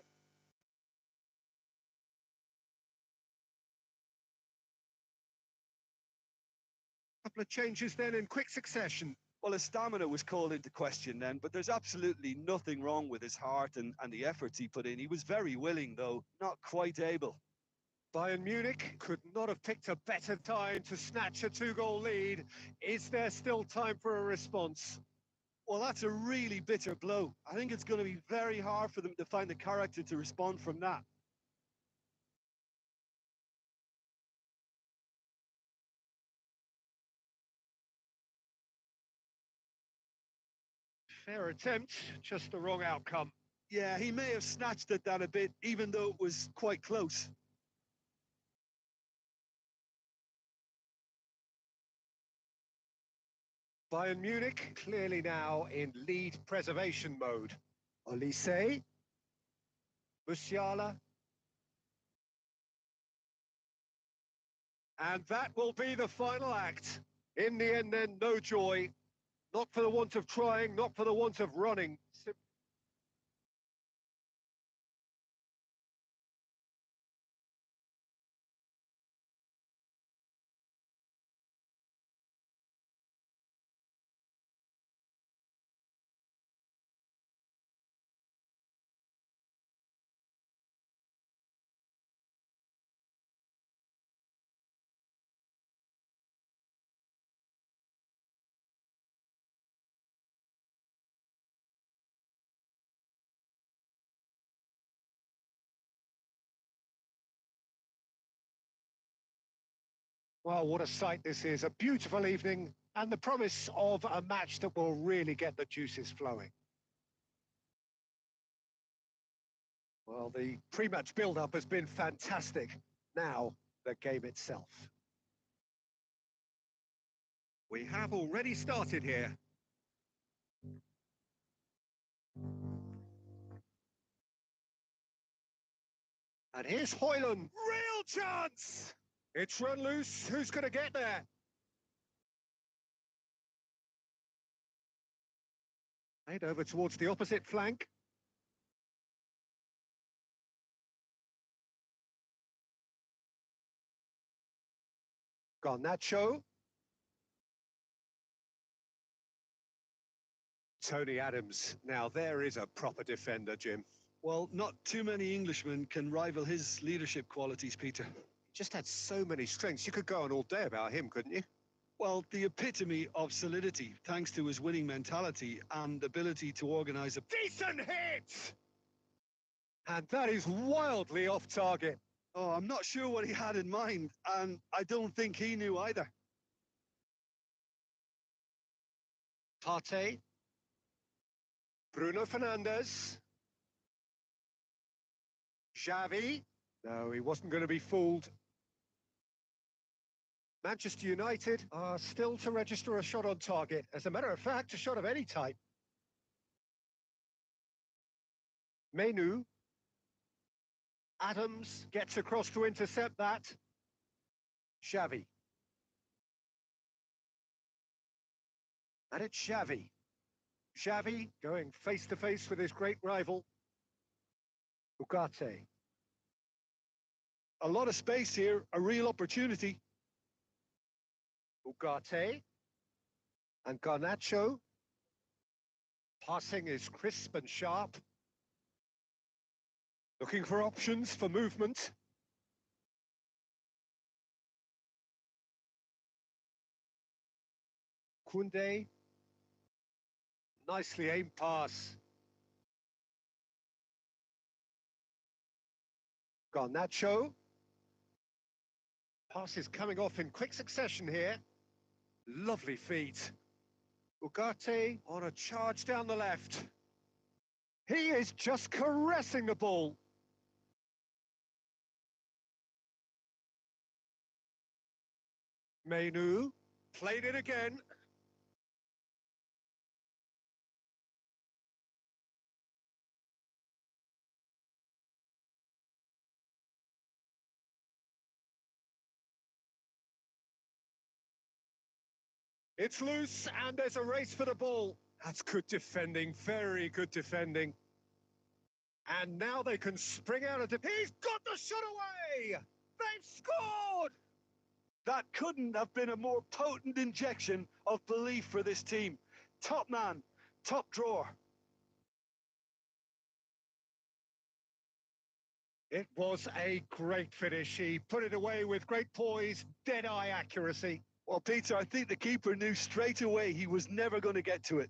Couple of changes then in quick succession. Well, his stamina was called into question then, but there's absolutely nothing wrong with his heart and the efforts he put in. He was very willing, though, not quite able. Bayern Munich could not have picked a better time to snatch a two-goal lead. Is there still time for a response? Well, that's a really bitter blow. I think it's going to be very hard for them to find the character to respond from that. Fair attempt, just the wrong outcome. Yeah, he may have snatched at that a bit, even though it was quite close. Bayern Munich clearly now in lead preservation mode. Olise, Musiala. And that will be the final act. In the end then, no joy. Not for the want of trying, not for the want of running. Well, what a sight this is. A beautiful evening and the promise of a match that will really get the juices flowing. Well, the pre-match build-up has been fantastic. Now, the game itself. We have already started here. And here's Højlund. Real chance! It's run loose. Who's going to get there? Played over towards the opposite flank. Garnacho. Tony Adams. Now, there is a proper defender, Jim. Well, not too many Englishmen can rival his leadership qualities, Peter. Just had so many strengths. You could go on all day about him, couldn't you? Well, the epitome of solidity, thanks to his winning mentality and ability to organise a Decent hit! And that is wildly off target. Oh, I'm not sure what he had in mind, and I don't think he knew either. Partey. Bruno Fernandes. Xavi. No, he wasn't going to be fooled. Manchester United are still to register a shot on target. As a matter of fact, a shot of any type. Menu. Adams gets across to intercept that. Xavi. And it's Xavi. Xavi going face-to-face with his great rival. Ugarte. A lot of space here, a real opportunity. Ugarte. And Garnacho. Passing is crisp and sharp. Looking for options for movement. Koundé. Nicely aimed pass. Garnacho. Pass is coming off in quick succession here. Lovely feet. Ugarte on a charge down the left. He is just caressing the ball. Menu played it again. It's loose and there's a race for the ball. That's good defending, very good defending. And now they can spring out of the... He's got the shot away! They've scored! That couldn't have been a more potent injection of belief for this team. Top man, top drawer. It was a great finish. He put it away with great poise, dead-eye accuracy. Well, Peter, I think the keeper knew straight away he was never going to get to it.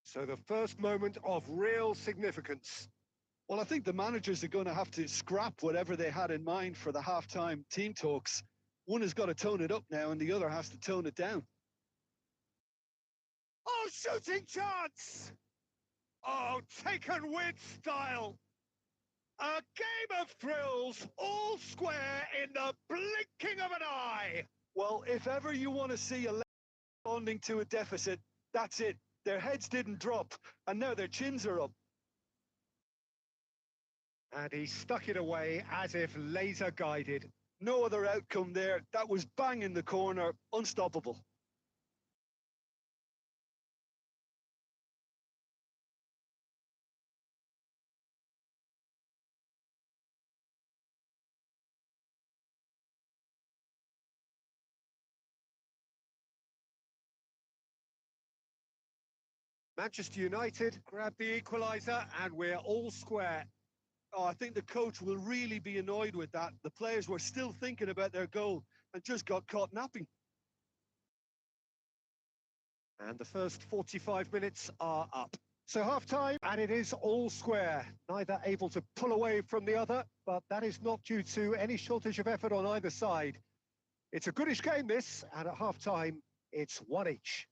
So the first moment of real significance. Well, I think the managers are going to have to scrap whatever they had in mind for the half-time team talks. One has got to tone it up now and the other has to tone it down. Oh, shooting chance! Oh, taken with style. A game of thrills, all square in the blinking of an eye. Well, if ever you want to see a responding to a deficit, that's it. Their heads didn't drop, and now their chins are up. And he stuck it away as if laser guided. No other outcome there. That was bang in the corner, unstoppable. Manchester United grabbed the equaliser and we're all square. Oh, I think the coach will really be annoyed with that. The players were still thinking about their goal and just got caught napping. And the first 45 minutes are up. So half-time, and it is all square. Neither able to pull away from the other, but that is not due to any shortage of effort on either side. It's a goodish game, this, and at half-time, it's one each.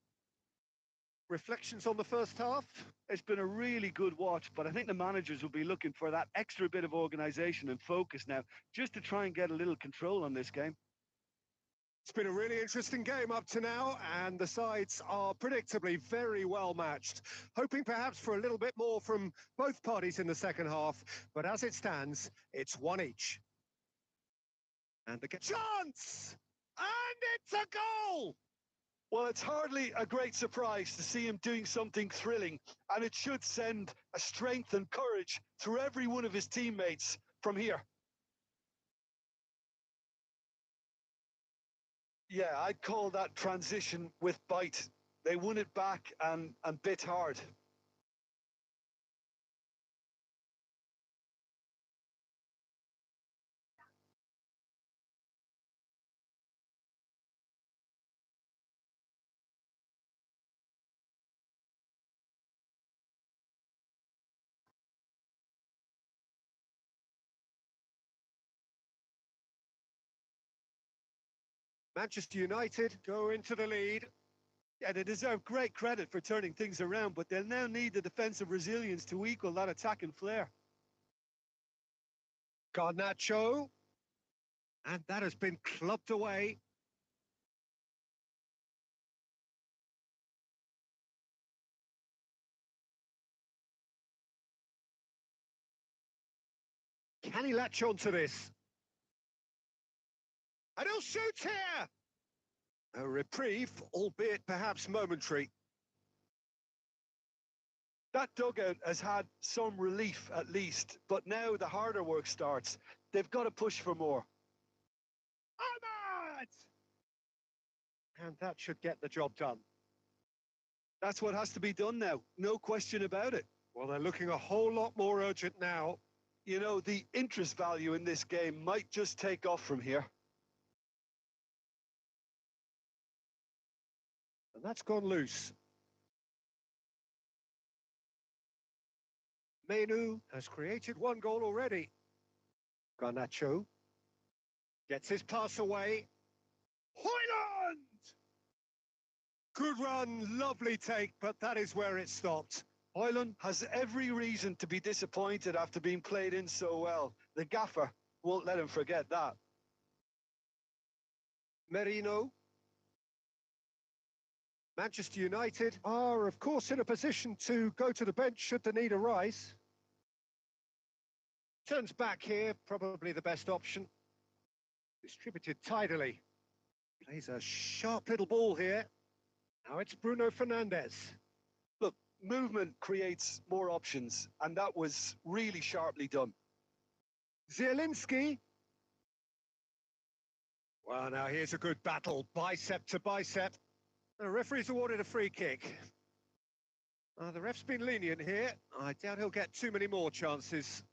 Reflections on the first half? It's been a really good watch, but I think the managers will be looking for that extra bit of organisation and focus now, just to try and get a little control on this game. It's been a really interesting game up to now, and the sides are predictably very well matched. Hoping perhaps for a little bit more from both parties in the second half, but as it stands, it's one each. And the chance! And it's a goal! Well, it's hardly a great surprise to see him doing something thrilling, and it should send a strength and courage through every one of his teammates from here. Yeah, I'd call that transition with bite. They won it back and bit hard. Manchester United go into the lead. Yeah, they deserve great credit for turning things around, but they'll now need the defensive resilience to equal that attacking flair. Garnacho. And that has been clubbed away. Can he latch on to this? And he'll shoot here! A reprieve, albeit perhaps momentary. That dugout has had some relief at least, but now the harder work starts. They've got to push for more. Ahmad! And that should get the job done. That's what has to be done now, no question about it. Well, they're looking a whole lot more urgent now. You know, the interest value in this game might just take off from here. And that's gone loose. Menu has created one goal already. Garnacho gets his pass away. Hoyland! Good run, lovely take, but that is where it stopped. Hoyland has every reason to be disappointed after being played in so well. The gaffer won't let him forget that. Merino. Manchester United are, of course, in a position to go to the bench should the need arise. Turns back here, probably the best option. Distributed tidily. Plays a sharp little ball here. Now it's Bruno Fernandes. Look, movement creates more options, and that was really sharply done. Zielinski. Well, now here's a good battle, bicep to bicep. The referee's awarded a free kick. The ref's been lenient here. I doubt he'll get too many more chances.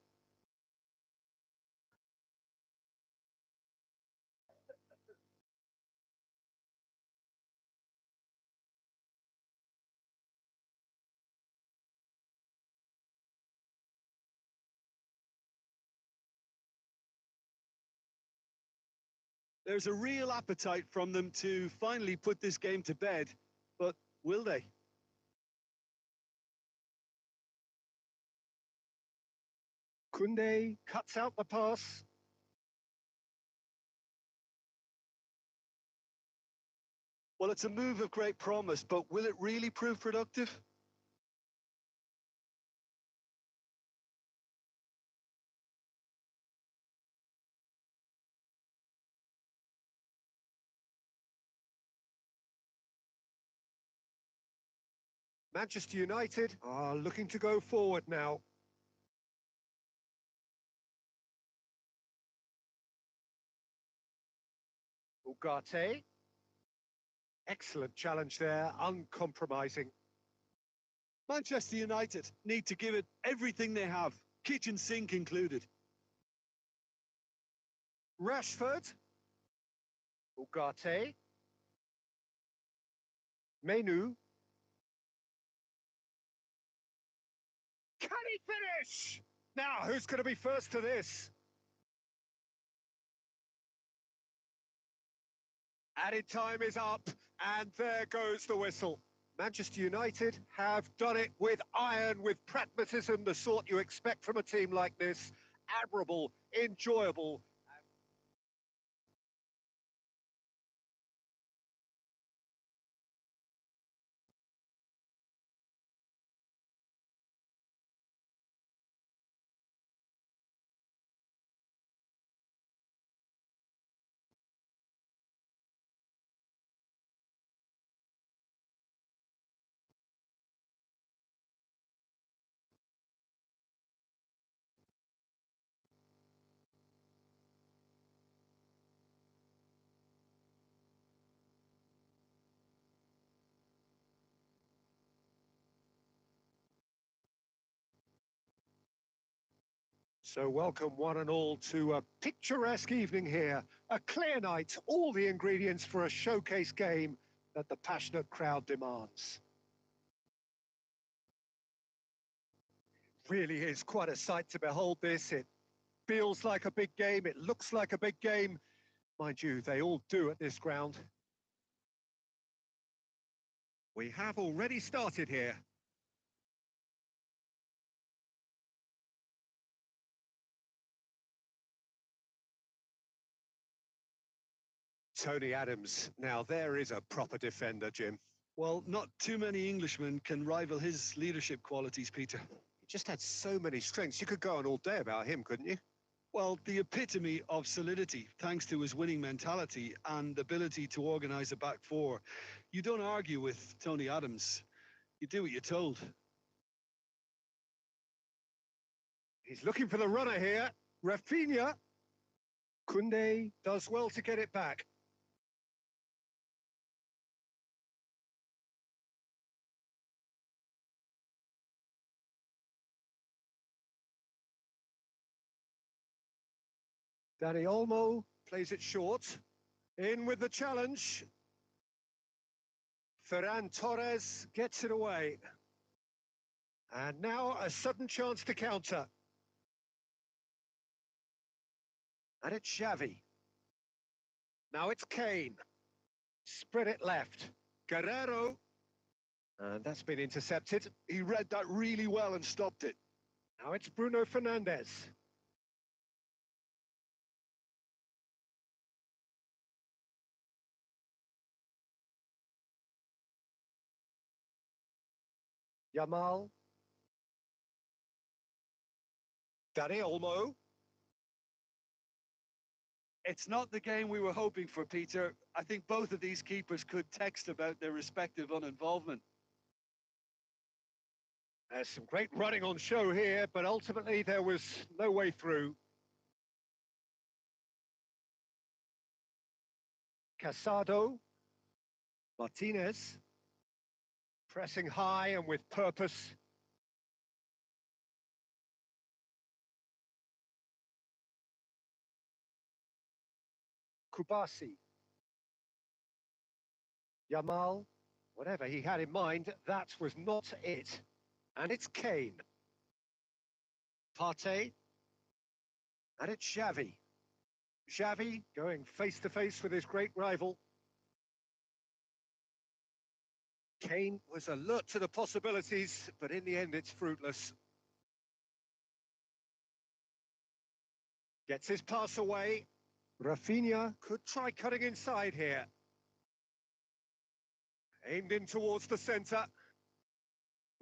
There's a real appetite from them to finally put this game to bed, but will they? Koundé cuts out the pass. Well, it's a move of great promise, but will it really prove productive? Manchester United are looking to go forward now. Ugarte. Excellent challenge there, uncompromising. Manchester United need to give it everything they have, kitchen sink included. Rashford. Ugarte. Menu. Can he finish? Now, who's going to be first to this? Added time is up, and there goes the whistle. Manchester United have done it with iron, with pragmatism, the sort you expect from a team like this. Admirable, enjoyable. So welcome one and all to a picturesque evening here. A clear night, all the ingredients for a showcase game that the passionate crowd demands. Really is quite a sight to behold this. It feels like a big game, it looks like a big game. Mind you, they all do at this ground. We have already started here. Tony Adams, now there is a proper defender, Jim. Well, not too many Englishmen can rival his leadership qualities, Peter. He just had so many strengths. You could go on all day about him, couldn't you? Well, the epitome of solidity, thanks to his winning mentality and ability to organise a back four. You don't argue with Tony Adams. You do what you're told. He's looking for the runner here. Rafinha. Koundé does well to get it back. Dani Olmo plays it short. In with the challenge. Ferran Torres gets it away. And now a sudden chance to counter. And it's Xavi. Now it's Kane. Spread it left. Guerrero. And that's been intercepted. He read that really well and stopped it. Now it's Bruno Fernandes. Yamal. Dani Olmo. It's not the game we were hoping for, Peter. I think both of these keepers could text about their respective uninvolvement. There's some great running on show here, but ultimately there was no way through. Casado. Martinez. Pressing high and with purpose. Kubasi. Yamal. Whatever he had in mind, that was not it. And it's Kane. Partey. And it's Xavi. Xavi going face-to-face with his great rival. Kane was alert to the possibilities, but in the end it's fruitless. Gets his pass away. Rafinha could try cutting inside here. Aimed in towards the centre.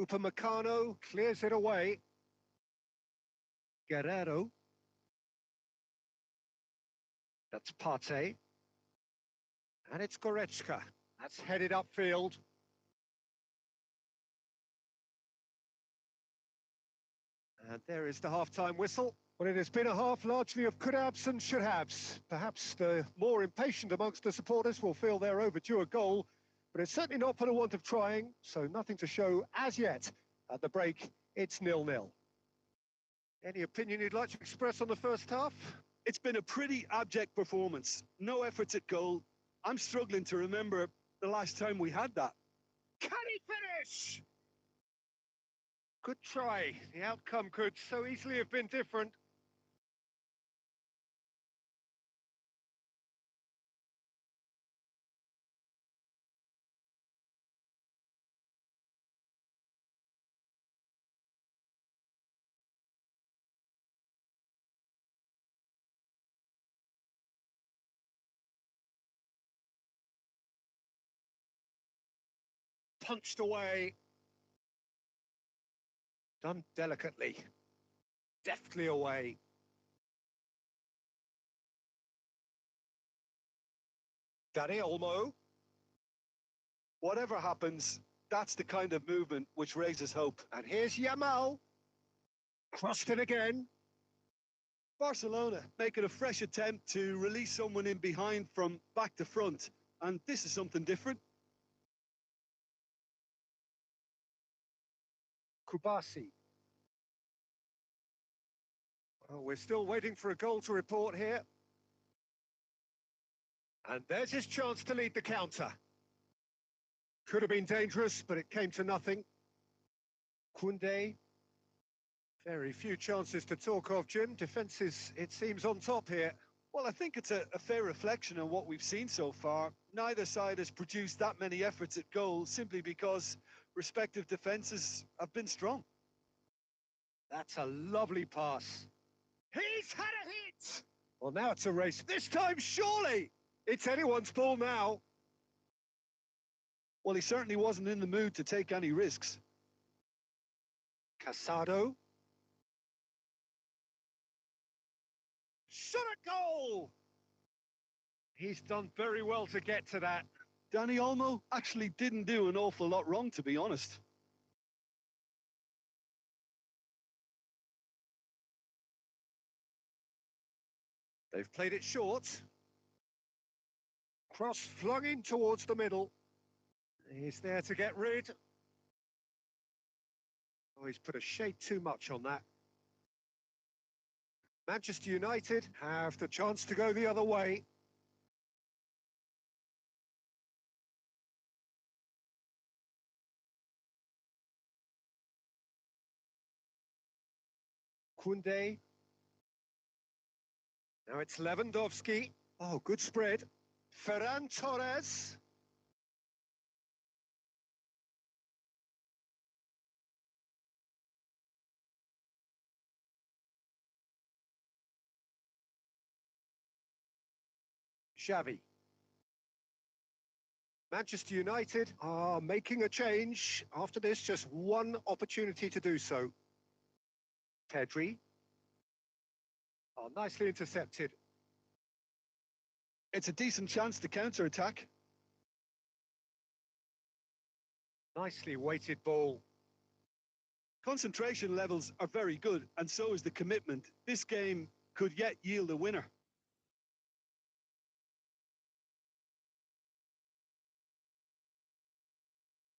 Upamecano clears it away. Guerrero. That's Partey. And it's Goretzka. That's headed upfield. And there is the half-time whistle. Well, it has been a half largely of could-haves and should-haves. Perhaps the more impatient amongst the supporters will feel they're overdue a goal, but it's certainly not for the want of trying, so nothing to show as yet. At the break, it's 0-0. Any opinion you'd like to express on the first half? It's been a pretty abject performance. No efforts at goal. I'm struggling to remember the last time we had that. Can he finish? Good try. The outcome could so easily have been different. Punched away. Done delicately. Deftly away. Dani Olmo. Whatever happens, that's the kind of movement which raises hope. And here's Yamal. Crossed in again. Barcelona making a fresh attempt to release someone in behind from back to front. And this is something different. Kubasi. Well, we're still waiting for a goal to report here. And there's his chance to lead the counter. Could have been dangerous, but it came to nothing. Koundé. Very few chances to talk of, Jim. Defence is, it seems, on top here. Well, I think it's a fair reflection on what we've seen so far. Neither side has produced that many efforts at goal simply because respective defences have been strong. That's a lovely pass. He's had a hit! Well, now it's a race. This time, surely! It's anyone's ball now. Well, he certainly wasn't in the mood to take any risks. Casado. Shot a goal! He's done very well to get to that. Dani Olmo actually didn't do an awful lot wrong, to be honest. They've played it short. Cross flung in towards the middle. He's there to get rid. Oh, he's put a shade too much on that. Manchester United have the chance to go the other way. Koundé. Now it's Lewandowski. Oh, good spread. Ferran Torres. Xavi. Manchester United are making a change. After this, just one opportunity to do so. Pedri. Oh, nicely intercepted. It's a decent chance to counter-attack. Nicely weighted ball. Concentration levels are very good, and so is the commitment. This game could yet yield a winner.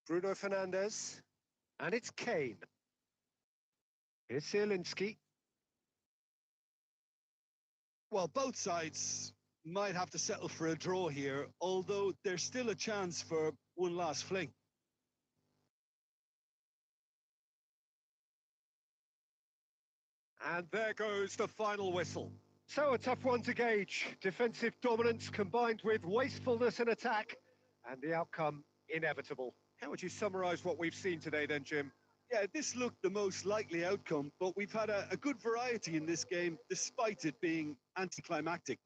Bruno Fernandes. And it's Kane. Here's Zielinski. Well, both sides might have to settle for a draw here, although there's still a chance for one last fling. And there goes the final whistle. So a tough one to gauge. Defensive dominance combined with wastefulness in attack, and the outcome inevitable. How would you summarise what we've seen today then, Jim? Yeah, this looked the most likely outcome, but we've had a good variety in this game, despite it being anticlimactic.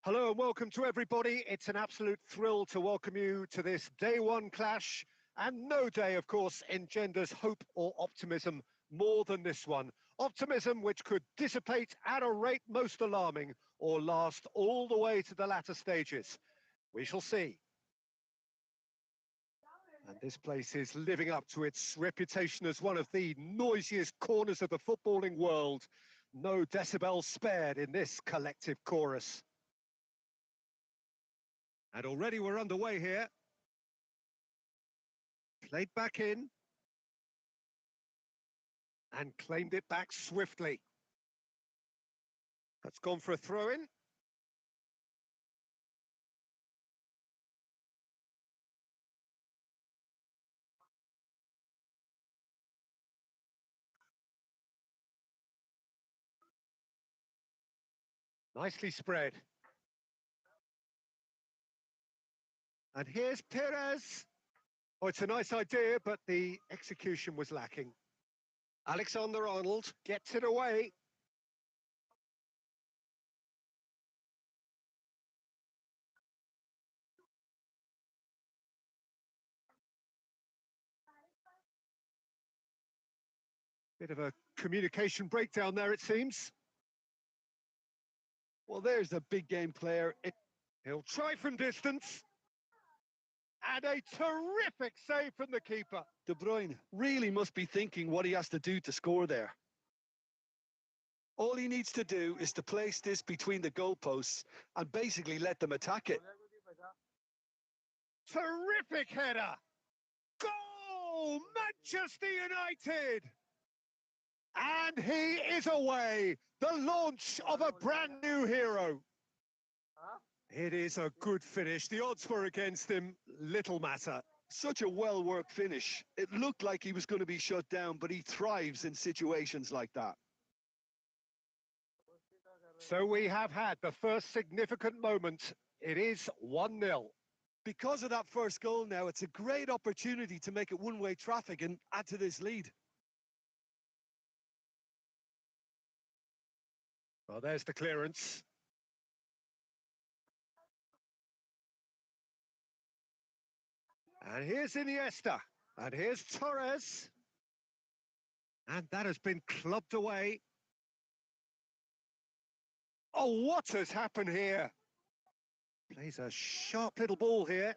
Hello and welcome to everybody. It's an absolute thrill to welcome you to this day one clash. And no day, of course, engenders hope or optimism more than this one. Optimism which could dissipate at a rate most alarming or last all the way to the latter stages. We shall see. And this place is living up to its reputation as one of the noisiest corners of the footballing world. No decibels spared in this collective chorus. And already we're underway here. Played back in. And claimed it back swiftly. That's gone for a throw-in. Nicely spread. And here's Perez. Oh, it's a nice idea, but the execution was lacking. Alexander-Arnold gets it away. Bit of a communication breakdown there, it seems. Well, there's a big game player. He'll try from distance. And a terrific save from the keeper. De Bruyne really must be thinking what he has to do to score there. All he needs to do is to place this between the goalposts and basically let them attack it. Terrific header! Goal! Manchester United! And he is away! The launch of a brand new hero. It is a good finish. The odds were against him. Little matter. Such a well-worked finish. It looked like he was going to be shut down, but he thrives in situations like that. So we have had the first significant moment. It is 1-0. Because of that first goal now, it's a great opportunity to make it one-way traffic and add to this lead. Well, there's the clearance. And here's Iniesta. And here's Torres. And that has been clubbed away. Oh, what has happened here? Plays a sharp little ball here.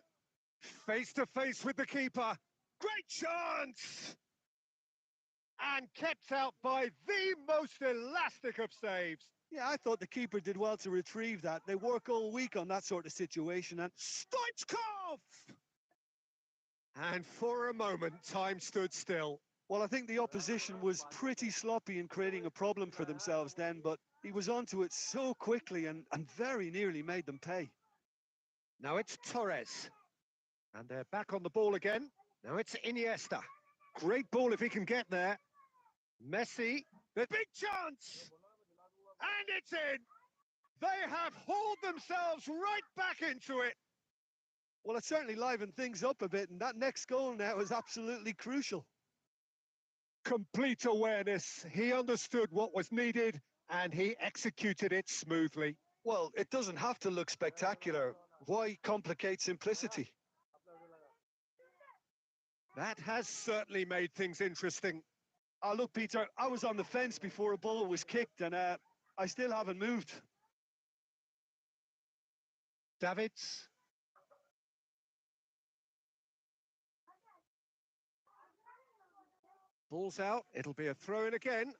Face to face with the keeper. Great chance! And kept out by the most elastic of saves. Yeah, I thought the keeper did well to retrieve that. They work all week on that sort of situation. And Stoichkov! And for a moment, time stood still. well, I think the opposition was pretty sloppy in creating a problem for themselves then, but he was onto it so quickly and very nearly made them pay. Now it's Torres. And they're back on the ball again. Now it's Iniesta. Great ball if he can get there. Messi, the big chance! And it's in! They have hauled themselves right back into it. Well, it certainly livened things up a bit, and that next goal now is absolutely crucial. Complete awareness. He understood what was needed, and he executed it smoothly. Well, it doesn't have to look spectacular. Why complicate simplicity? That has certainly made things interesting. Look, Peter, I was on the fence before a ball was kicked, and I still haven't moved. Davids. Ball's out. It'll be a throw-in again.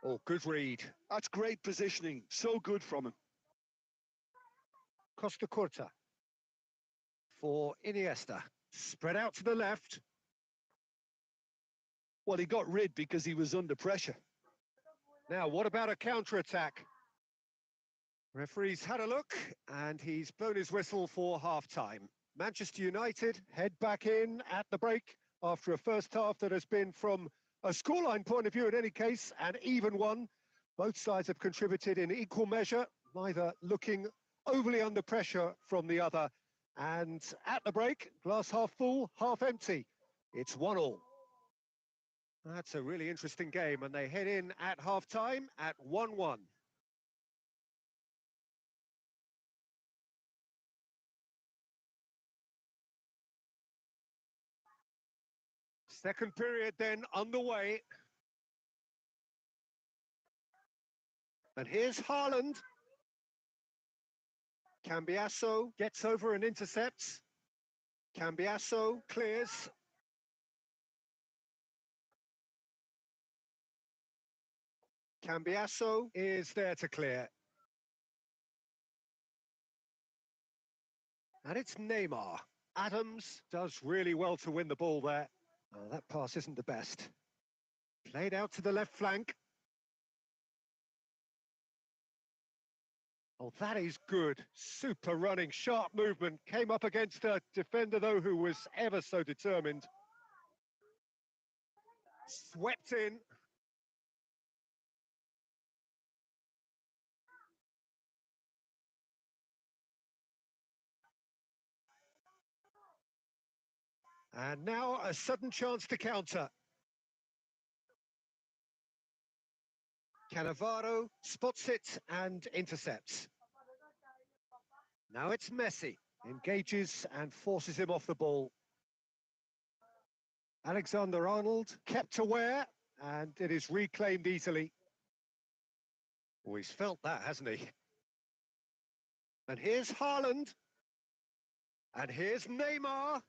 Oh, good read. That's great positioning. So good from him. Costa Curta for Iniesta. Spread out to the left. Well, he got rid because he was under pressure. Now, what about a counter-attack? Referee's had a look, and he's blown his whistle for half-time. Manchester United head back in at the break after a first half that has been, from a scoreline point of view in any case, an even one. Both sides have contributed in equal measure, neither looking overly under pressure from the other. And at the break, glass half full, half empty. It's 1-1. That's a really interesting game, and they head in at half-time at 1-1. Second period then underway. And here's Haaland. Cambiasso gets over and intercepts. Cambiasso clears. Cambiasso is there to clear. And it's Neymar. Adams does really well to win the ball there. Oh, that pass isn't the best. Played out to the left flank. Oh, that is good. Super running, sharp movement. Came up against a defender, though, who was ever so determined. Swept in. And now a sudden chance to counter. Cannavaro spots it and intercepts. Now it's Messi. Engages and forces him off the ball. Alexander-Arnold kept aware, and it is reclaimed easily. Oh, he's felt that, hasn't he? And here's Haaland. And here's Neymar.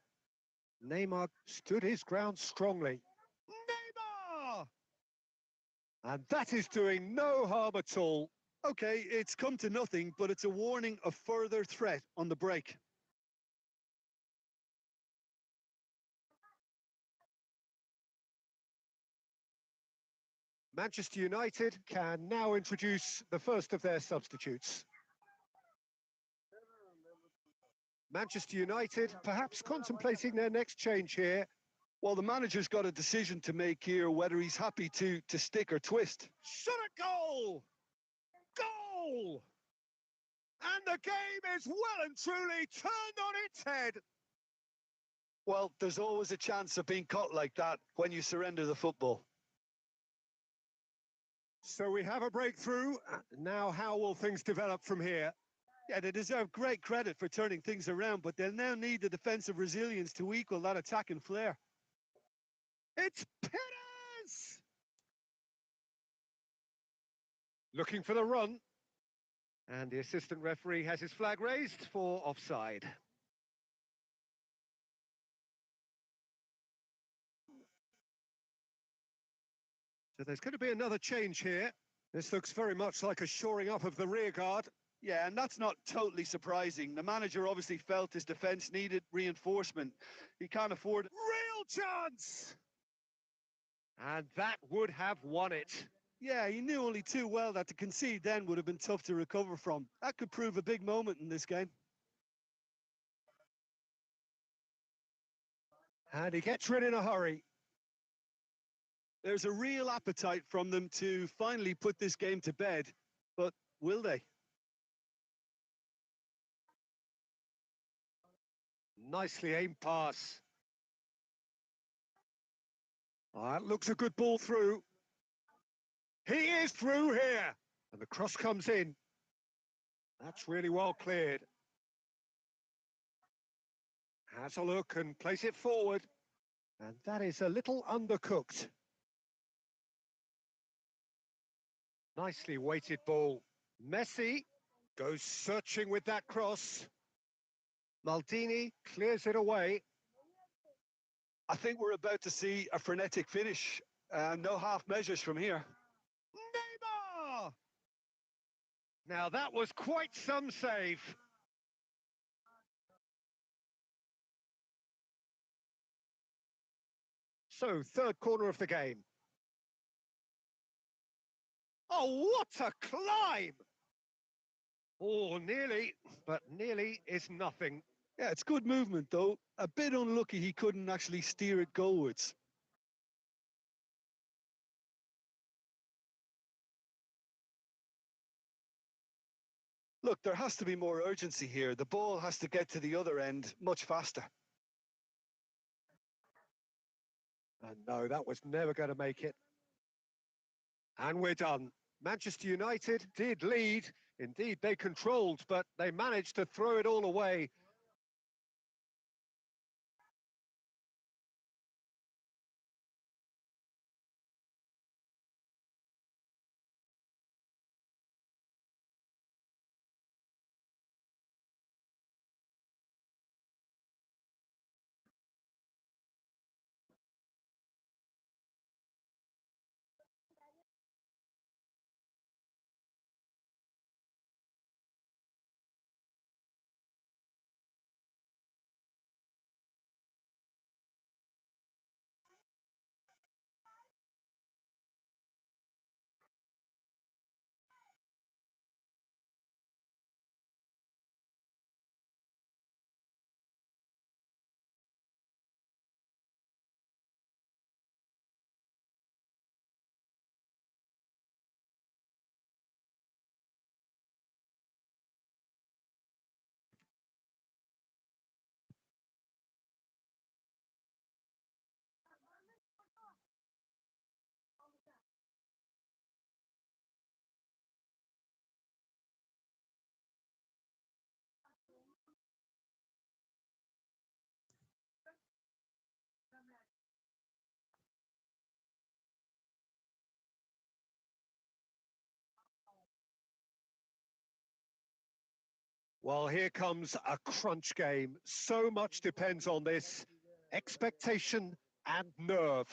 Neymar stood his ground strongly. And that is doing no harm at all. Okay, it's come to nothing, but it's a warning of further threat on the break. Manchester United can now introduce the first of their substitutes. Manchester United perhaps contemplating their next change here. Well, the manager's got a decision to make here, whether he's happy to stick or twist. Shot at goal! Goal! And the game is well and truly turned on its head. Well, there's always a chance of being caught like that when you surrender the football. So we have a breakthrough. Now how will things develop from here? Yeah, they deserve great credit for turning things around, but they'll now need the defensive resilience to equal that attacking flair. It's Perez! Looking for the run. And the assistant referee has his flag raised for offside. So there's going to be another change here. This looks very much like a shoring up of the rear guard. Yeah, and that's not totally surprising. The manager obviously felt his defence needed reinforcement. He can't afford it. Real chance! And that would have won it. Yeah, he knew only too well that to concede then would have been tough to recover from. That could prove a big moment in this game. And he gets rid in a hurry. There's a real appetite from them to finally put this game to bed, but will they? Nicely aimed pass. That looks a good ball through. He is through here. And the cross comes in. That's really well cleared. Has a look and place it forward. And that is a little undercooked. Nicely weighted ball. Messi goes searching with that cross. Maldini clears it away. I think we're about to see a frenetic finish. No half measures from here. Neymar! Now that was quite some save. So, third corner of the game. Oh, what a climb! Oh, nearly, but nearly is nothing. Yeah, it's good movement, though. A bit unlucky he couldn't actually steer it goalwards. Look, there has to be more urgency here. The ball has to get to the other end much faster. And no, that was never going to make it. And we're done. Manchester United did lead. Indeed, they controlled, but they managed to throw it all away. Well, here comes a crunch game. So much depends on this. Expectation and nerve.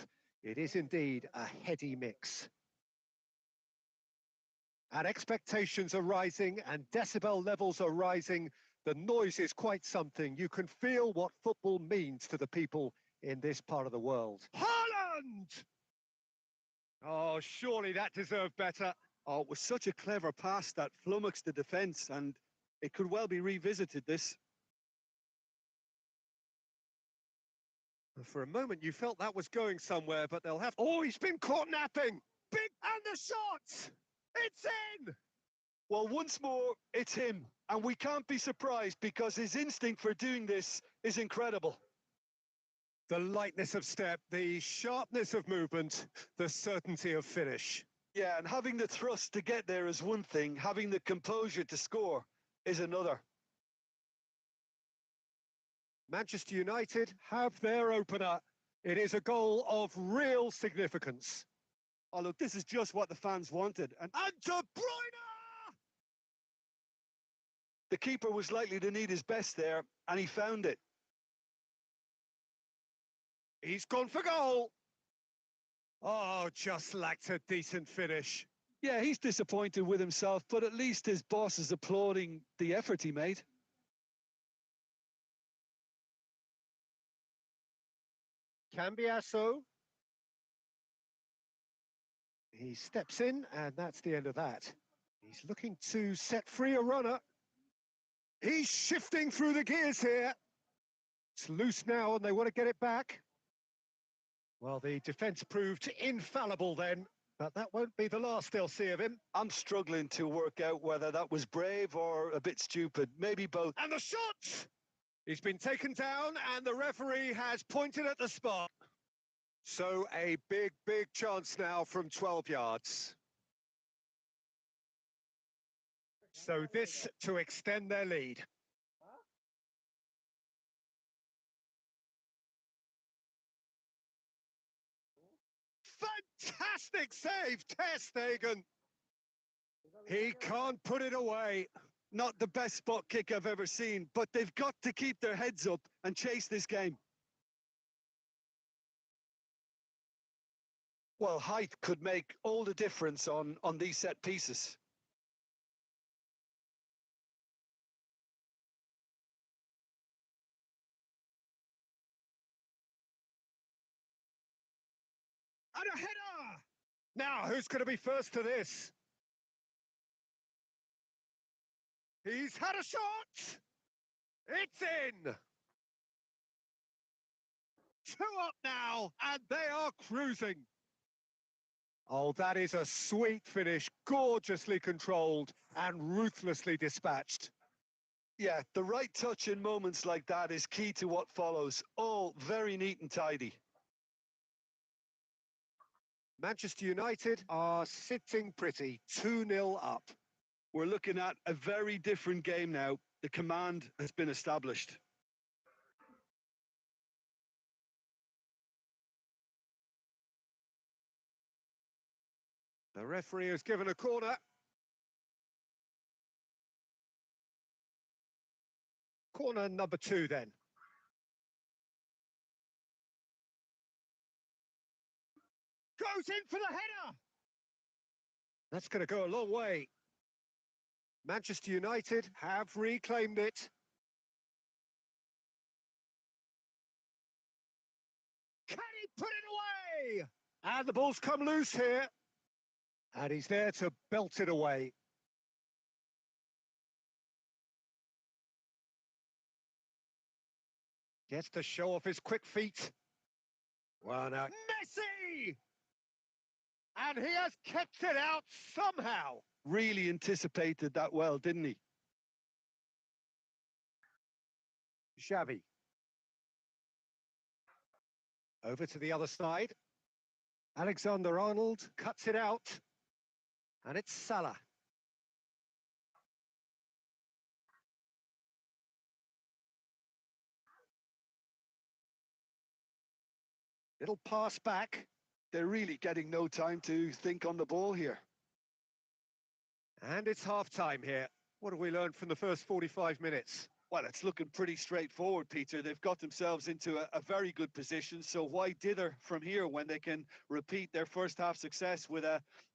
It is indeed a heady mix. And expectations are rising and decibel levels are rising. The noise is quite something. You can feel what football means to the people in this part of the world. Haaland! Oh, surely that deserved better. Oh, it was such a clever pass that flummoxed the defence, and it could well be revisited, this. For a moment, you felt that was going somewhere, but they'll have... Oh, he's been caught napping! Big... And the shot! It's in! Well, once more, it's him. And we can't be surprised because his instinct for doing this is incredible. The lightness of step, the sharpness of movement, the certainty of finish. Yeah, and having the thrust to get there is one thing. Having the composure to score is another. Manchester United have their opener. It is a goal of real significance. Oh, look, this is just what the fans wanted. And De Bruyne! the keeper was likely to need his best there, and he found it. He's gone for goal. Oh, just lacked a decent finish. Yeah, he's disappointed with himself, but at least his boss is applauding the effort he made. Cambiasso. He steps in, and that's the end of that. He's looking to set free a runner. He's shifting through the gears here. It's loose now, and they want to get it back. Well, the defence proved infallible then, but that won't be the last they'll see of him. I'm struggling to work out whether that was brave or a bit stupid. Maybe both. And the shot! He's been taken down, and the referee has pointed at the spot. So a big, big chance now from 12 yards. So this to extend their lead. Fantastic save, Ter Stegen. He can't put it away. Not the best spot kick I've ever seen, but they've got to keep their heads up and chase this game. Well, height could make all the difference on these set pieces. And a header! Now, who's going to be first to this? He's had a shot! It's in! 2 up now, and they are cruising. Oh, that is a sweet finish, gorgeously controlled and ruthlessly dispatched. Yeah, the right touch in moments like that is key to what follows. All very neat and tidy. Manchester United are sitting pretty, 2-0 up. We're looking at a very different game now. The command has been established. The referee has given a corner. Corner number 2 then. Goes in for the header! That's going to go a long way. Manchester United have reclaimed it. Can he put it away? And the ball's come loose here. And he's there to belt it away. Gets to show off his quick feet. Well, now, Messi! And he has kept it out somehow. Really anticipated that well, didn't he? Xavi. Over to the other side. Alexander-Arnold cuts it out. And it's Salah. Little pass back. They're really getting no time to think on the ball here. And it's half-time here. What have we learned from the first 45 minutes? Well, it's looking pretty straightforward, Peter. They've got themselves into a very good position, so why dither from here when they can repeat their first half success with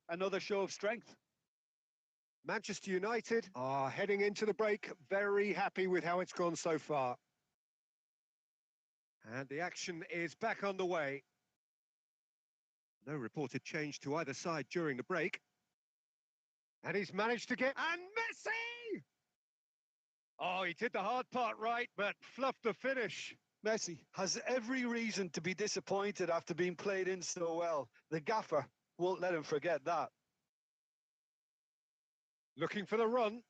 another show of strength? Manchester United are heading into the break very happy with how it's gone so far. And the action is back on the way. No reported change to either side during the break. And he's managed to get... And Messi! Oh, he did the hard part right, but fluffed the finish. Messi has every reason to be disappointed after being played in so well. The gaffer won't let him forget that. Looking for the run.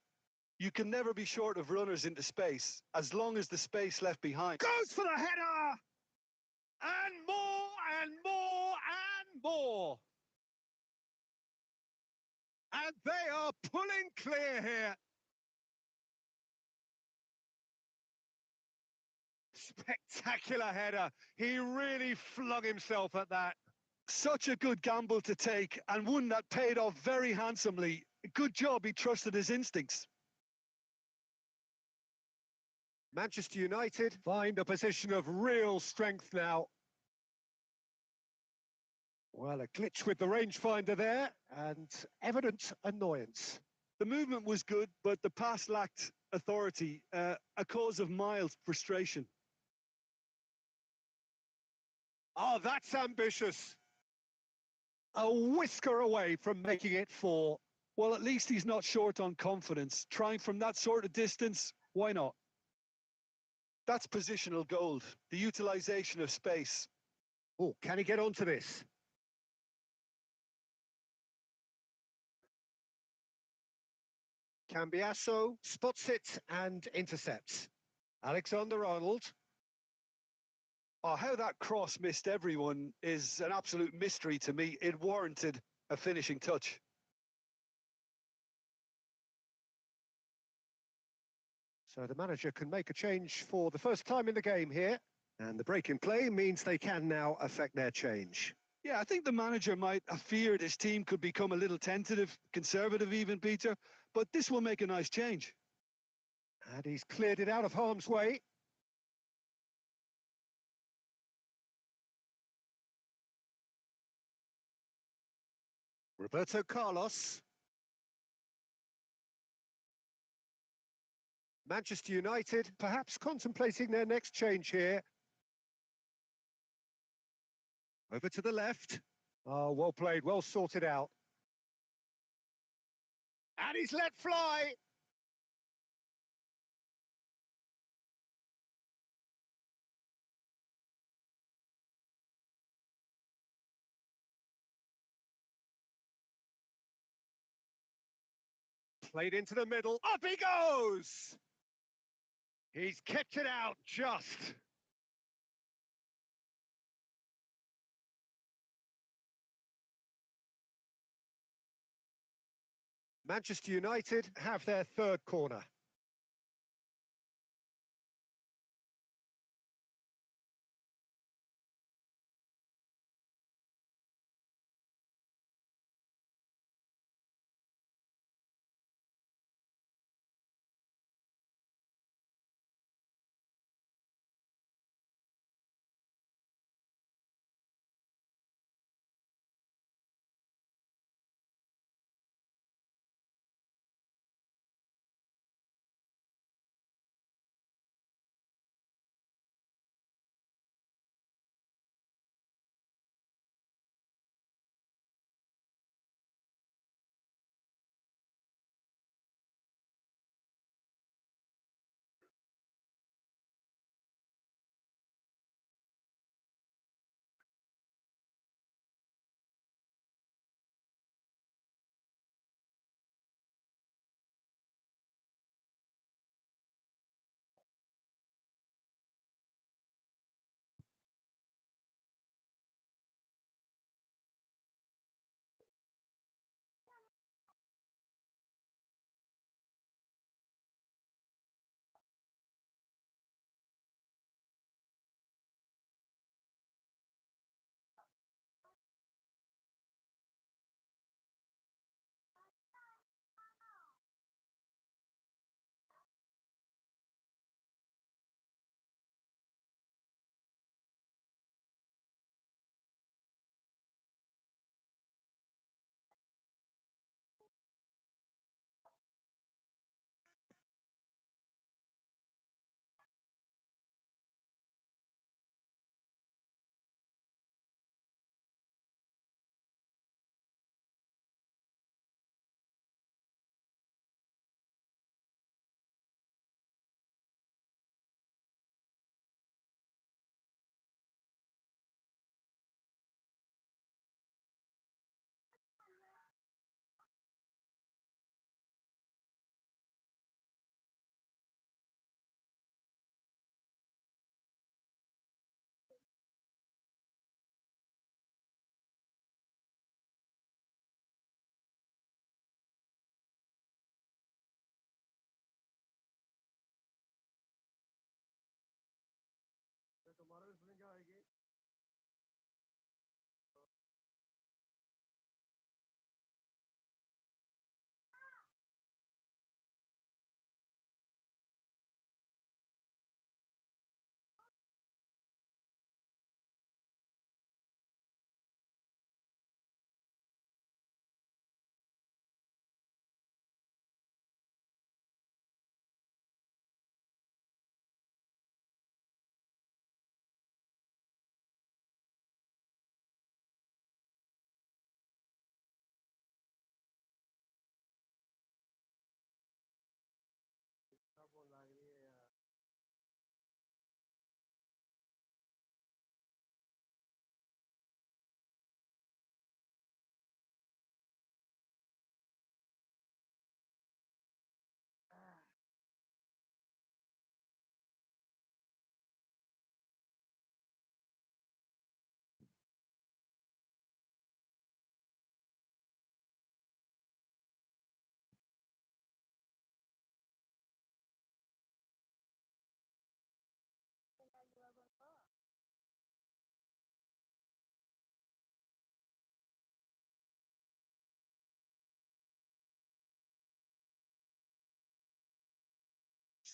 You can never be short of runners into space, as long as the space left behind. Goes for the header! And more, and more, and more! And they are pulling clear here. Spectacular header. He really flung himself at that. Such a good gamble to take, and one that paid off very handsomely. Good job he trusted his instincts. Manchester United find a position of real strength now. Well, a glitch with the rangefinder there, and evident annoyance. The movement was good, but the pass lacked authority, a cause of mild frustration. Oh, that's ambitious. A whisker away from making it 4. Well, at least he's not short on confidence. Trying from that sort of distance, why not? That's positional gold, the utilisation of space. Oh, can he get onto this? Cambiasso spots it and intercepts. Alexander-Arnold. Oh, how that cross missed everyone is an absolute mystery to me. It warranted a finishing touch. So the manager can make a change for the first time in the game here. And the break in play means they can now affect their change. Yeah, I think the manager might have feared his team could become a little tentative, conservative even, Peter. But this will make a nice change. And he's cleared it out of harm's way. Roberto Carlos. Manchester United perhaps contemplating their next change here. Over to the left. Oh, well played, well sorted out. And he's let fly. Played into the middle. Up he goes! He's kept it out just. Manchester United have their third corner.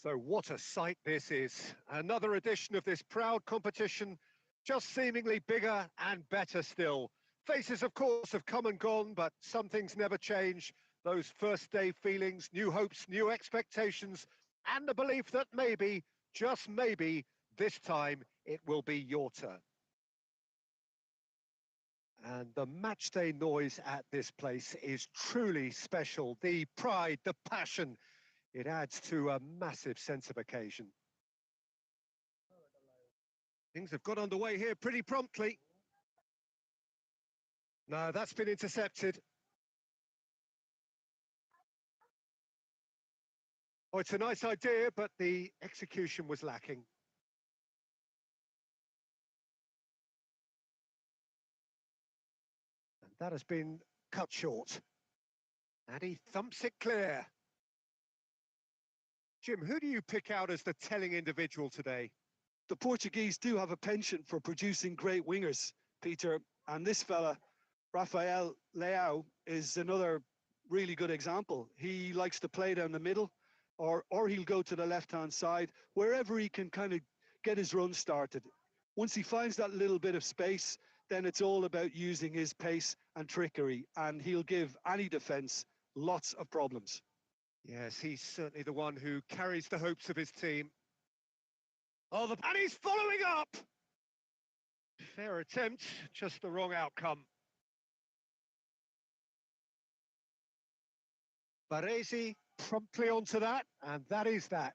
So what a sight this is. Another edition of this proud competition, just seemingly bigger and better still. Faces, of course, have come and gone, but some things never change. Those first day feelings, new hopes, new expectations, and the belief that maybe, just maybe, this time it will be your turn. And the matchday noise at this place is truly special. The pride, the passion, it adds to a massive sense of occasion. Things have got underway here pretty promptly. No, that's been intercepted. Oh, it's a nice idea, but the execution was lacking. And that has been cut short. And he thumps it clear. Jim, who do you pick out as the telling individual today? The Portuguese do have a penchant for producing great wingers, Peter, and this fella, Rafael Leao, is another really good example. He likes to play down the middle, or he'll go to the left-hand side, wherever he can kind of get his run started. Once he finds that little bit of space, then it's all about using his pace and trickery, and he'll give any defence lots of problems. Yes, he's certainly the one who carries the hopes of his team. Oh, and he's following up! Fair attempt, just the wrong outcome. Baresi promptly onto that, and that is that.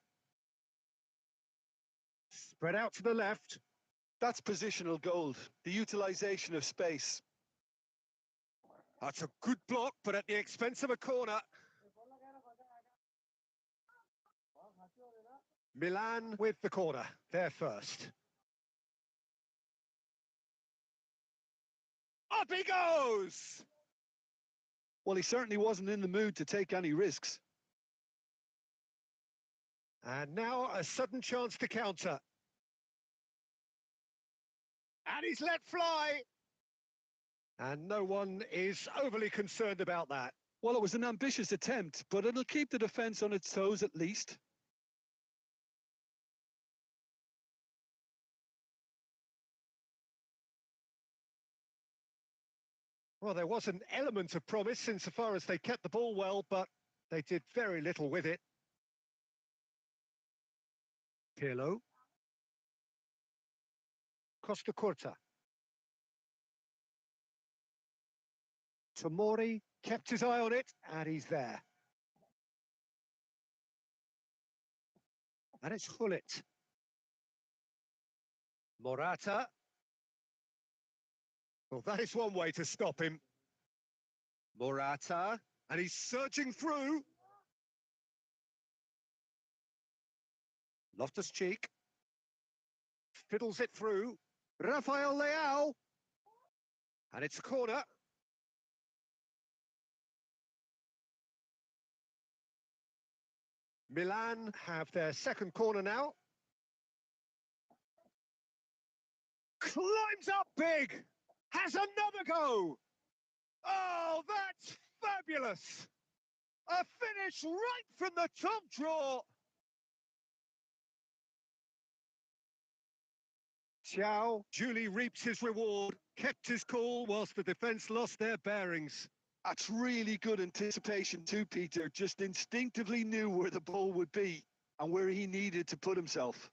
Spread out to the left. That's positional gold, the utilisation of space. That's a good block, but at the expense of a corner. Milan with the corner, there first. Up he goes! Well, he certainly wasn't in the mood to take any risks. And now a sudden chance to counter. And he's let fly. And no one is overly concerned about that. Well, it was an ambitious attempt, but it'll keep the defence on its toes at least. Well, there was an element of promise insofar as they kept the ball well, but they did very little with it. Pirlo. Costa Curta. Tomori kept his eye on it, and he's there. And it's Hullet. Morata. Well, that is one way to stop him. Morata, and he's surging through. Loftus-Cheek. Fiddles it through. Rafael Leao. And it's a corner. Milan have their second corner now. Climbs up big. Has another go. Oh, that's fabulous. A finish right from the top draw. Xiao duly reaps his reward, kept his cool whilst the defence lost their bearings. That's really good anticipation too, Peter. Just instinctively knew where the ball would be and where he needed to put himself.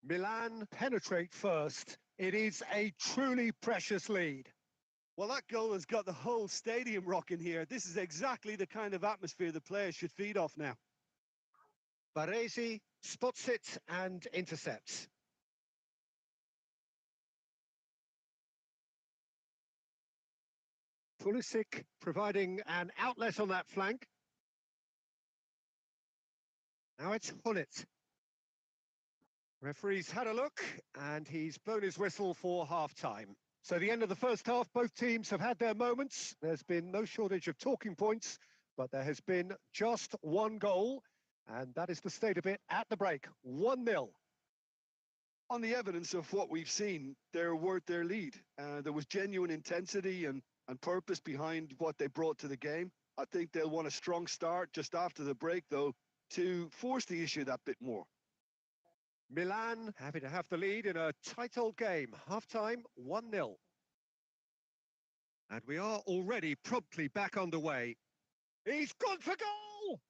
Milan penetrate first. It is a truly precious lead. Well, that goal has got the whole stadium rocking here. This is exactly the kind of atmosphere the players should feed off now. Baresi spots it and intercepts. Pulisic providing an outlet on that flank. Now it's Hullet. Referee's had a look, and he's blown his whistle for half-time. So the end of the first half, both teams have had their moments. There's been no shortage of talking points, but there has been just one goal, and that is the state of it at the break, 1-0. On the evidence of what we've seen, they're worth their lead. There was genuine intensity and purpose behind what they brought to the game. I think they'll want a strong start just after the break, though. to force the issue that bit more. Milan happy to have the lead in a tight old game. Half-time, 1-0. And we are already promptly back underway. He's gone for goal!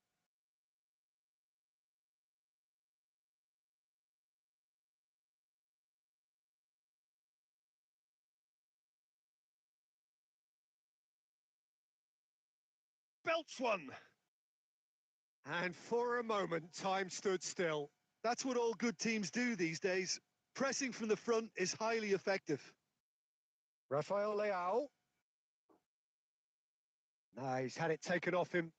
Belts one. And for a moment, time stood still. That's what all good teams do these days. Pressing from the front is highly effective. Rafael Leao. No, he's had it taken off him.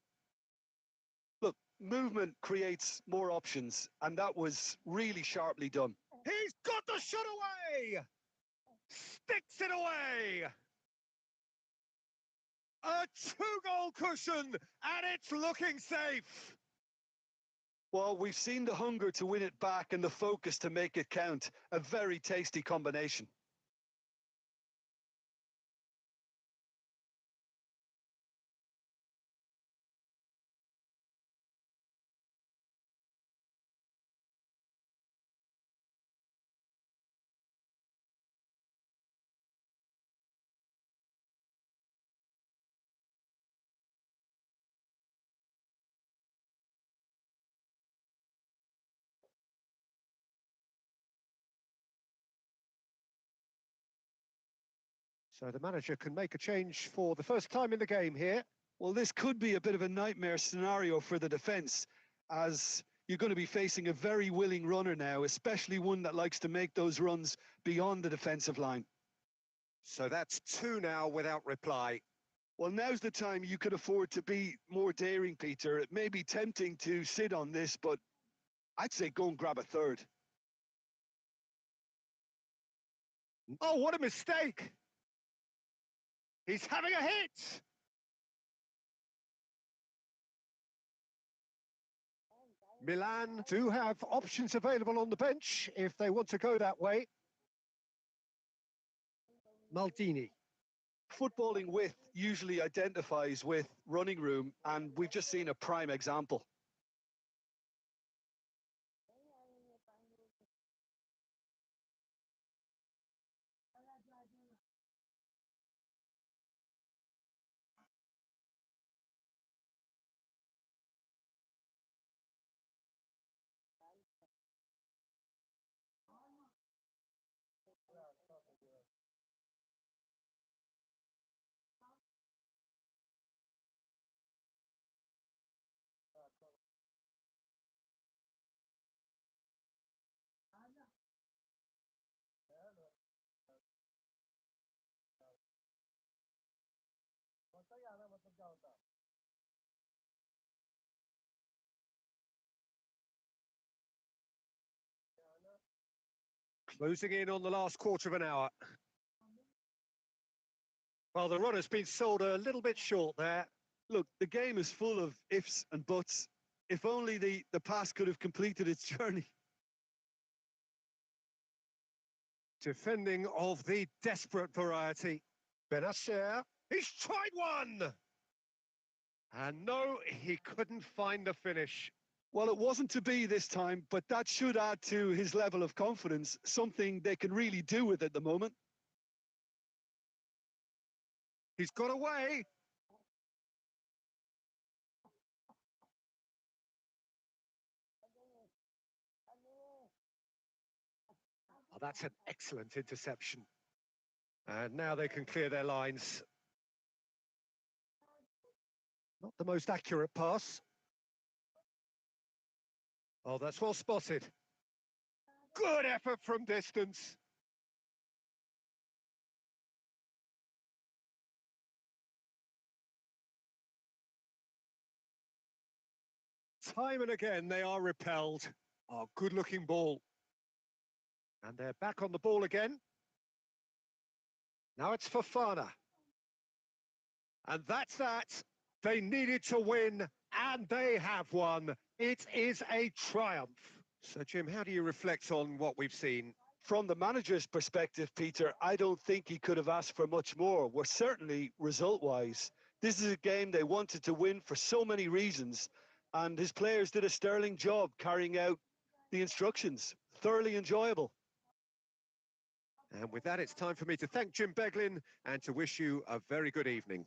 Look, movement creates more options, and that was really sharply done. He's got the shot away! Sticks it away! A two-goal cushion, and it's looking safe! Well, we've seen the hunger to win it back and the focus to make it count. A very tasty combination. So the manager can make a change for the first time in the game here. Well, this could be a bit of a nightmare scenario for the defence, as you're going to be facing a very willing runner now, especially one that likes to make those runs beyond the defensive line. So that's two now without reply. Well, now's the time you could afford to be more daring, Peter. It may be tempting to sit on this, but I'd say go and grab a third. Oh, what a mistake! He's having a hit! Milan do have options available on the bench if they want to go that way. Maldini. Footballing width usually identifies with running room, and we've just seen a prime example. Closing in on the last quarter of an hour. Well, the run has been sold a little bit short there. Look, the game is full of ifs and buts. If only the pass could have completed its journey. Defending of the desperate variety. Benacer, he's tried one! And no, he couldn't find the finish. Well, it wasn't to be this time, but that should add to his level of confidence, something they can really do with at the moment. He's got away. Oh, that's an excellent interception. And now they can clear their lines. Not the most accurate pass. Oh, that's well spotted. Good effort from distance. Time and again, they are repelled. Oh, good-looking ball. And they're back on the ball again. Now it's Fofana. And that's that. They needed to win, and they have won. It is a triumph. So, Jim, how do you reflect on what we've seen? From the manager's perspective, Peter, I don't think he could have asked for much more. Well, certainly result-wise. This is a game they wanted to win for so many reasons. And his players did a sterling job carrying out the instructions. Thoroughly enjoyable. And with that, it's time for me to thank Jim Beglin and to wish you a very good evening.